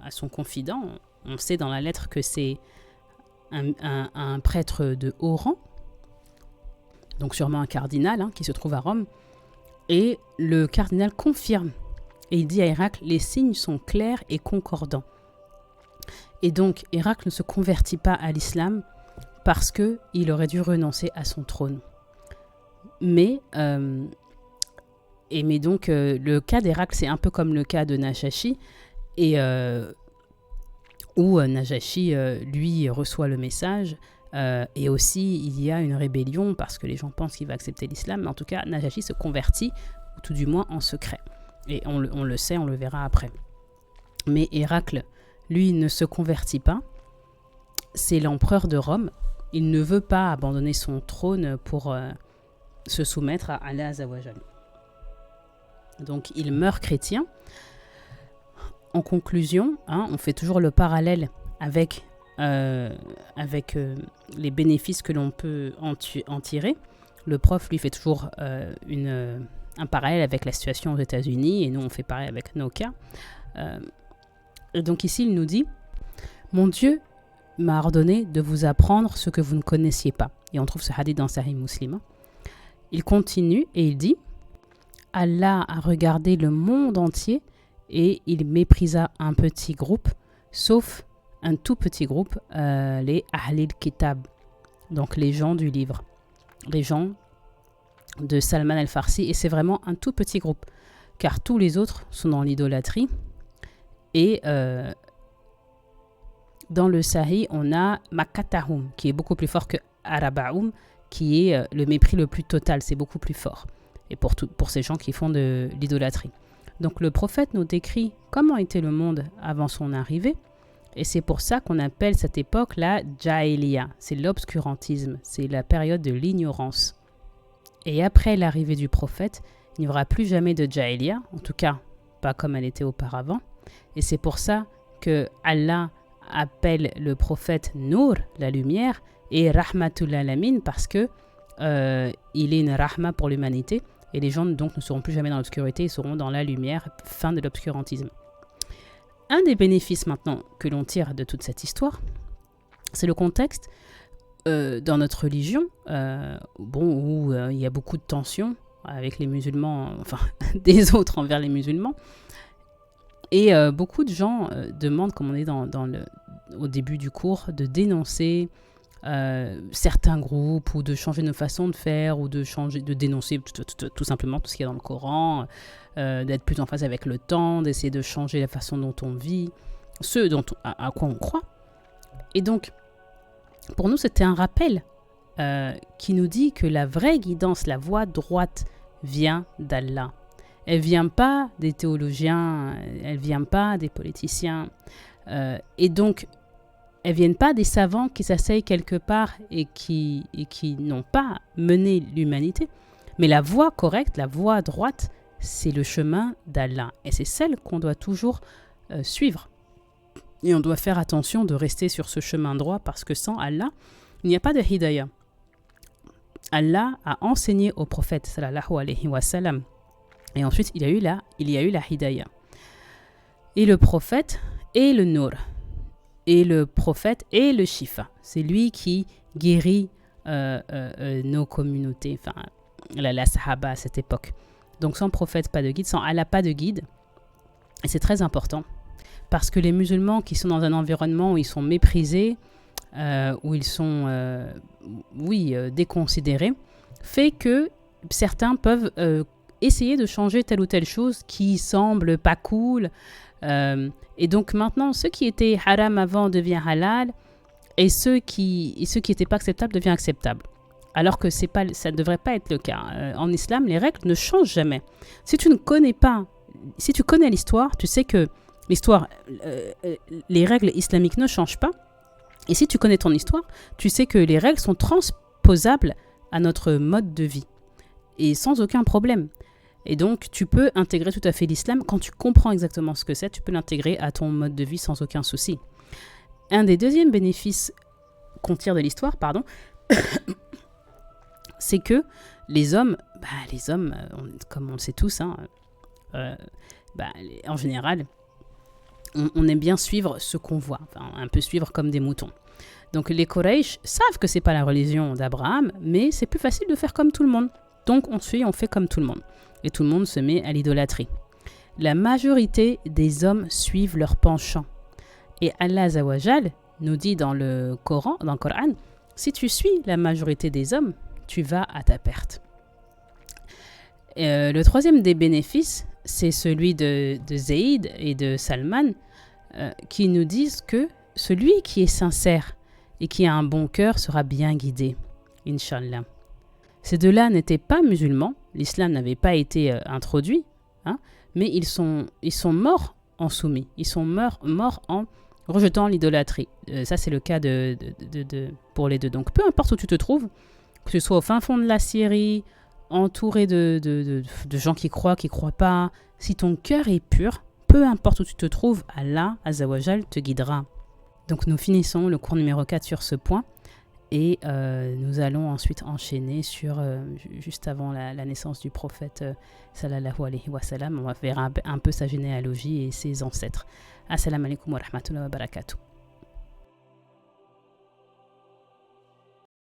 son confident. On sait dans la lettre que c'est un prêtre de haut rang, donc sûrement un cardinal qui se trouve à Rome. Et le cardinal confirme. Et il dit à Héracle, les signes sont clairs et concordants. Et donc Héracle ne se convertit pas à l'islam parce qu'il aurait dû renoncer à son trône. Mais donc, le cas d'Héracle, c'est un peu comme le cas de Najashi, où Najashi, lui, reçoit le message, et aussi, il y a une rébellion parce que les gens pensent qu'il va accepter l'islam, mais en tout cas, Najashi se convertit, ou tout du moins en secret. Et on le sait, on le verra après. Mais Héracle, lui, ne se convertit pas. C'est l'empereur de Rome. Il ne veut pas abandonner son trône pour se soumettre à Allah Azawajal. Donc, il meurt chrétien. En conclusion, on fait toujours le parallèle avec les bénéfices que l'on peut en tirer. Le prof, lui, fait toujours un parallèle avec la situation aux États-Unis, et nous, on fait pareil avec nos cas. Et donc ici, il nous dit « Mon Dieu m'a ordonné de vous apprendre ce que vous ne connaissiez pas. » Et on trouve ce hadith dans Sahih Muslim. Il continue et il dit « Allah a regardé le monde entier et il méprisa un petit groupe, sauf un tout petit groupe, les Ahlil Kitab, donc les gens du livre, les gens de Salman al-Farsi, et c'est vraiment un tout petit groupe, car tous les autres sont dans l'idolâtrie. Et dans le Sahih, on a Makatahum, qui est beaucoup plus fort que Arabaum, qui est le mépris le plus total, c'est beaucoup plus fort, et pour ces gens qui font de l'idolâtrie. Donc le prophète nous décrit comment était le monde avant son arrivée, et c'est pour ça qu'on appelle cette époque la Jahiliya, c'est l'obscurantisme, c'est la période de l'ignorance. Et après l'arrivée du prophète, il n'y aura plus jamais de Jahiliya, en tout cas pas comme elle était auparavant, et c'est pour ça que Allah appelle le prophète Nour, la lumière, et Rahmatul Alamin, parce que il est une rahma pour l'humanité, et les gens donc ne seront plus jamais dans l'obscurité, ils seront dans la lumière, fin de l'obscurantisme. Un des bénéfices maintenant que l'on tire de toute cette histoire, c'est le contexte dans notre religion, où il y a beaucoup de tensions avec les musulmans, enfin des autres envers les musulmans, et beaucoup de gens demandent, comme on est au début du cours, de dénoncer certains groupes, ou de changer nos façons de faire, ou de dénoncer tout simplement tout ce qu'il y a dans le Coran, d'être plus en phase avec le temps, d'essayer de changer la façon dont on vit, à quoi on croit. Et donc, pour nous, c'était un rappel qui nous dit que la vraie guidance, la voie droite, vient d'Allah. Elle ne vient pas des théologiens, elle ne vient pas des politiciens, et donc elles ne viennent pas des savants qui s'asseyent quelque part et qui n'ont pas mené l'humanité. Mais la voie correcte, la voie droite, c'est le chemin d'Allah. Et c'est celle qu'on doit toujours suivre. Et on doit faire attention de rester sur ce chemin droit, parce que sans Allah, il n'y a pas de hidayah. Allah a enseigné au prophète, sallallahu alayhi wa sallam. Et ensuite, il y a eu la hidayah. Et le prophète est le Nour. Et le prophète est le Shifa. C'est lui qui guérit nos communautés, enfin la Sahaba à cette époque. Donc sans prophète, pas de guide, sans Allah, pas de guide. Et c'est très important, parce que les musulmans qui sont dans un environnement où ils sont méprisés, où ils sont déconsidérés, fait que certains peuvent essayer de changer telle ou telle chose qui semble pas cool. Et donc maintenant, ce qui était haram avant devient halal, et ce qui n'était pas acceptable devient acceptable. Alors que ça ne devrait pas être le cas. En islam, les règles ne changent jamais. Si tu connais l'histoire, tu sais que l'histoire, les règles islamiques ne changent pas. Et si tu connais ton histoire, tu sais que les règles sont transposables à notre mode de vie, et sans aucun problème. Et donc, tu peux intégrer tout à fait l'islam. Quand tu comprends exactement ce que c'est, tu peux l'intégrer à ton mode de vie sans aucun souci. Un des deuxièmes bénéfices qu'on tire de l'histoire, c'est que les hommes, comme on le sait tous, en général, on aime bien suivre ce qu'on voit, un peu suivre comme des moutons. Donc les Quraysh savent que c'est pas la religion d'Abraham, mais c'est plus facile de faire comme tout le monde. Donc on fait comme tout le monde. Et tout le monde se met à l'idolâtrie. La majorité des hommes suivent leur penchant. Et Allah Azawajal nous dit dans le Coran, si tu suis la majorité des hommes, tu vas à ta perte. Le troisième des bénéfices, c'est celui de Zayd et de Salman, qui nous disent que celui qui est sincère et qui a un bon cœur sera bien guidé, Inch'Allah. Ces deux-là n'étaient pas musulmans, l'islam n'avait pas été introduit, mais ils sont morts en soumis, ils sont morts en rejetant l'idolâtrie. Ça, c'est le cas pour les deux. Donc, peu importe où tu te trouves, que ce soit au fin fond de la Syrie, entouré de gens qui croient pas, si ton cœur est pur, peu importe où tu te trouves, Allah Azawajal te guidera. Donc nous finissons le cours numéro 4 sur ce point et nous allons ensuite enchaîner sur, juste avant la naissance du prophète sallallahu alayhi wa sallam, on va faire un peu sa généalogie et ses ancêtres. Assalamu alaikum wa rahmatullahi wa barakatuh.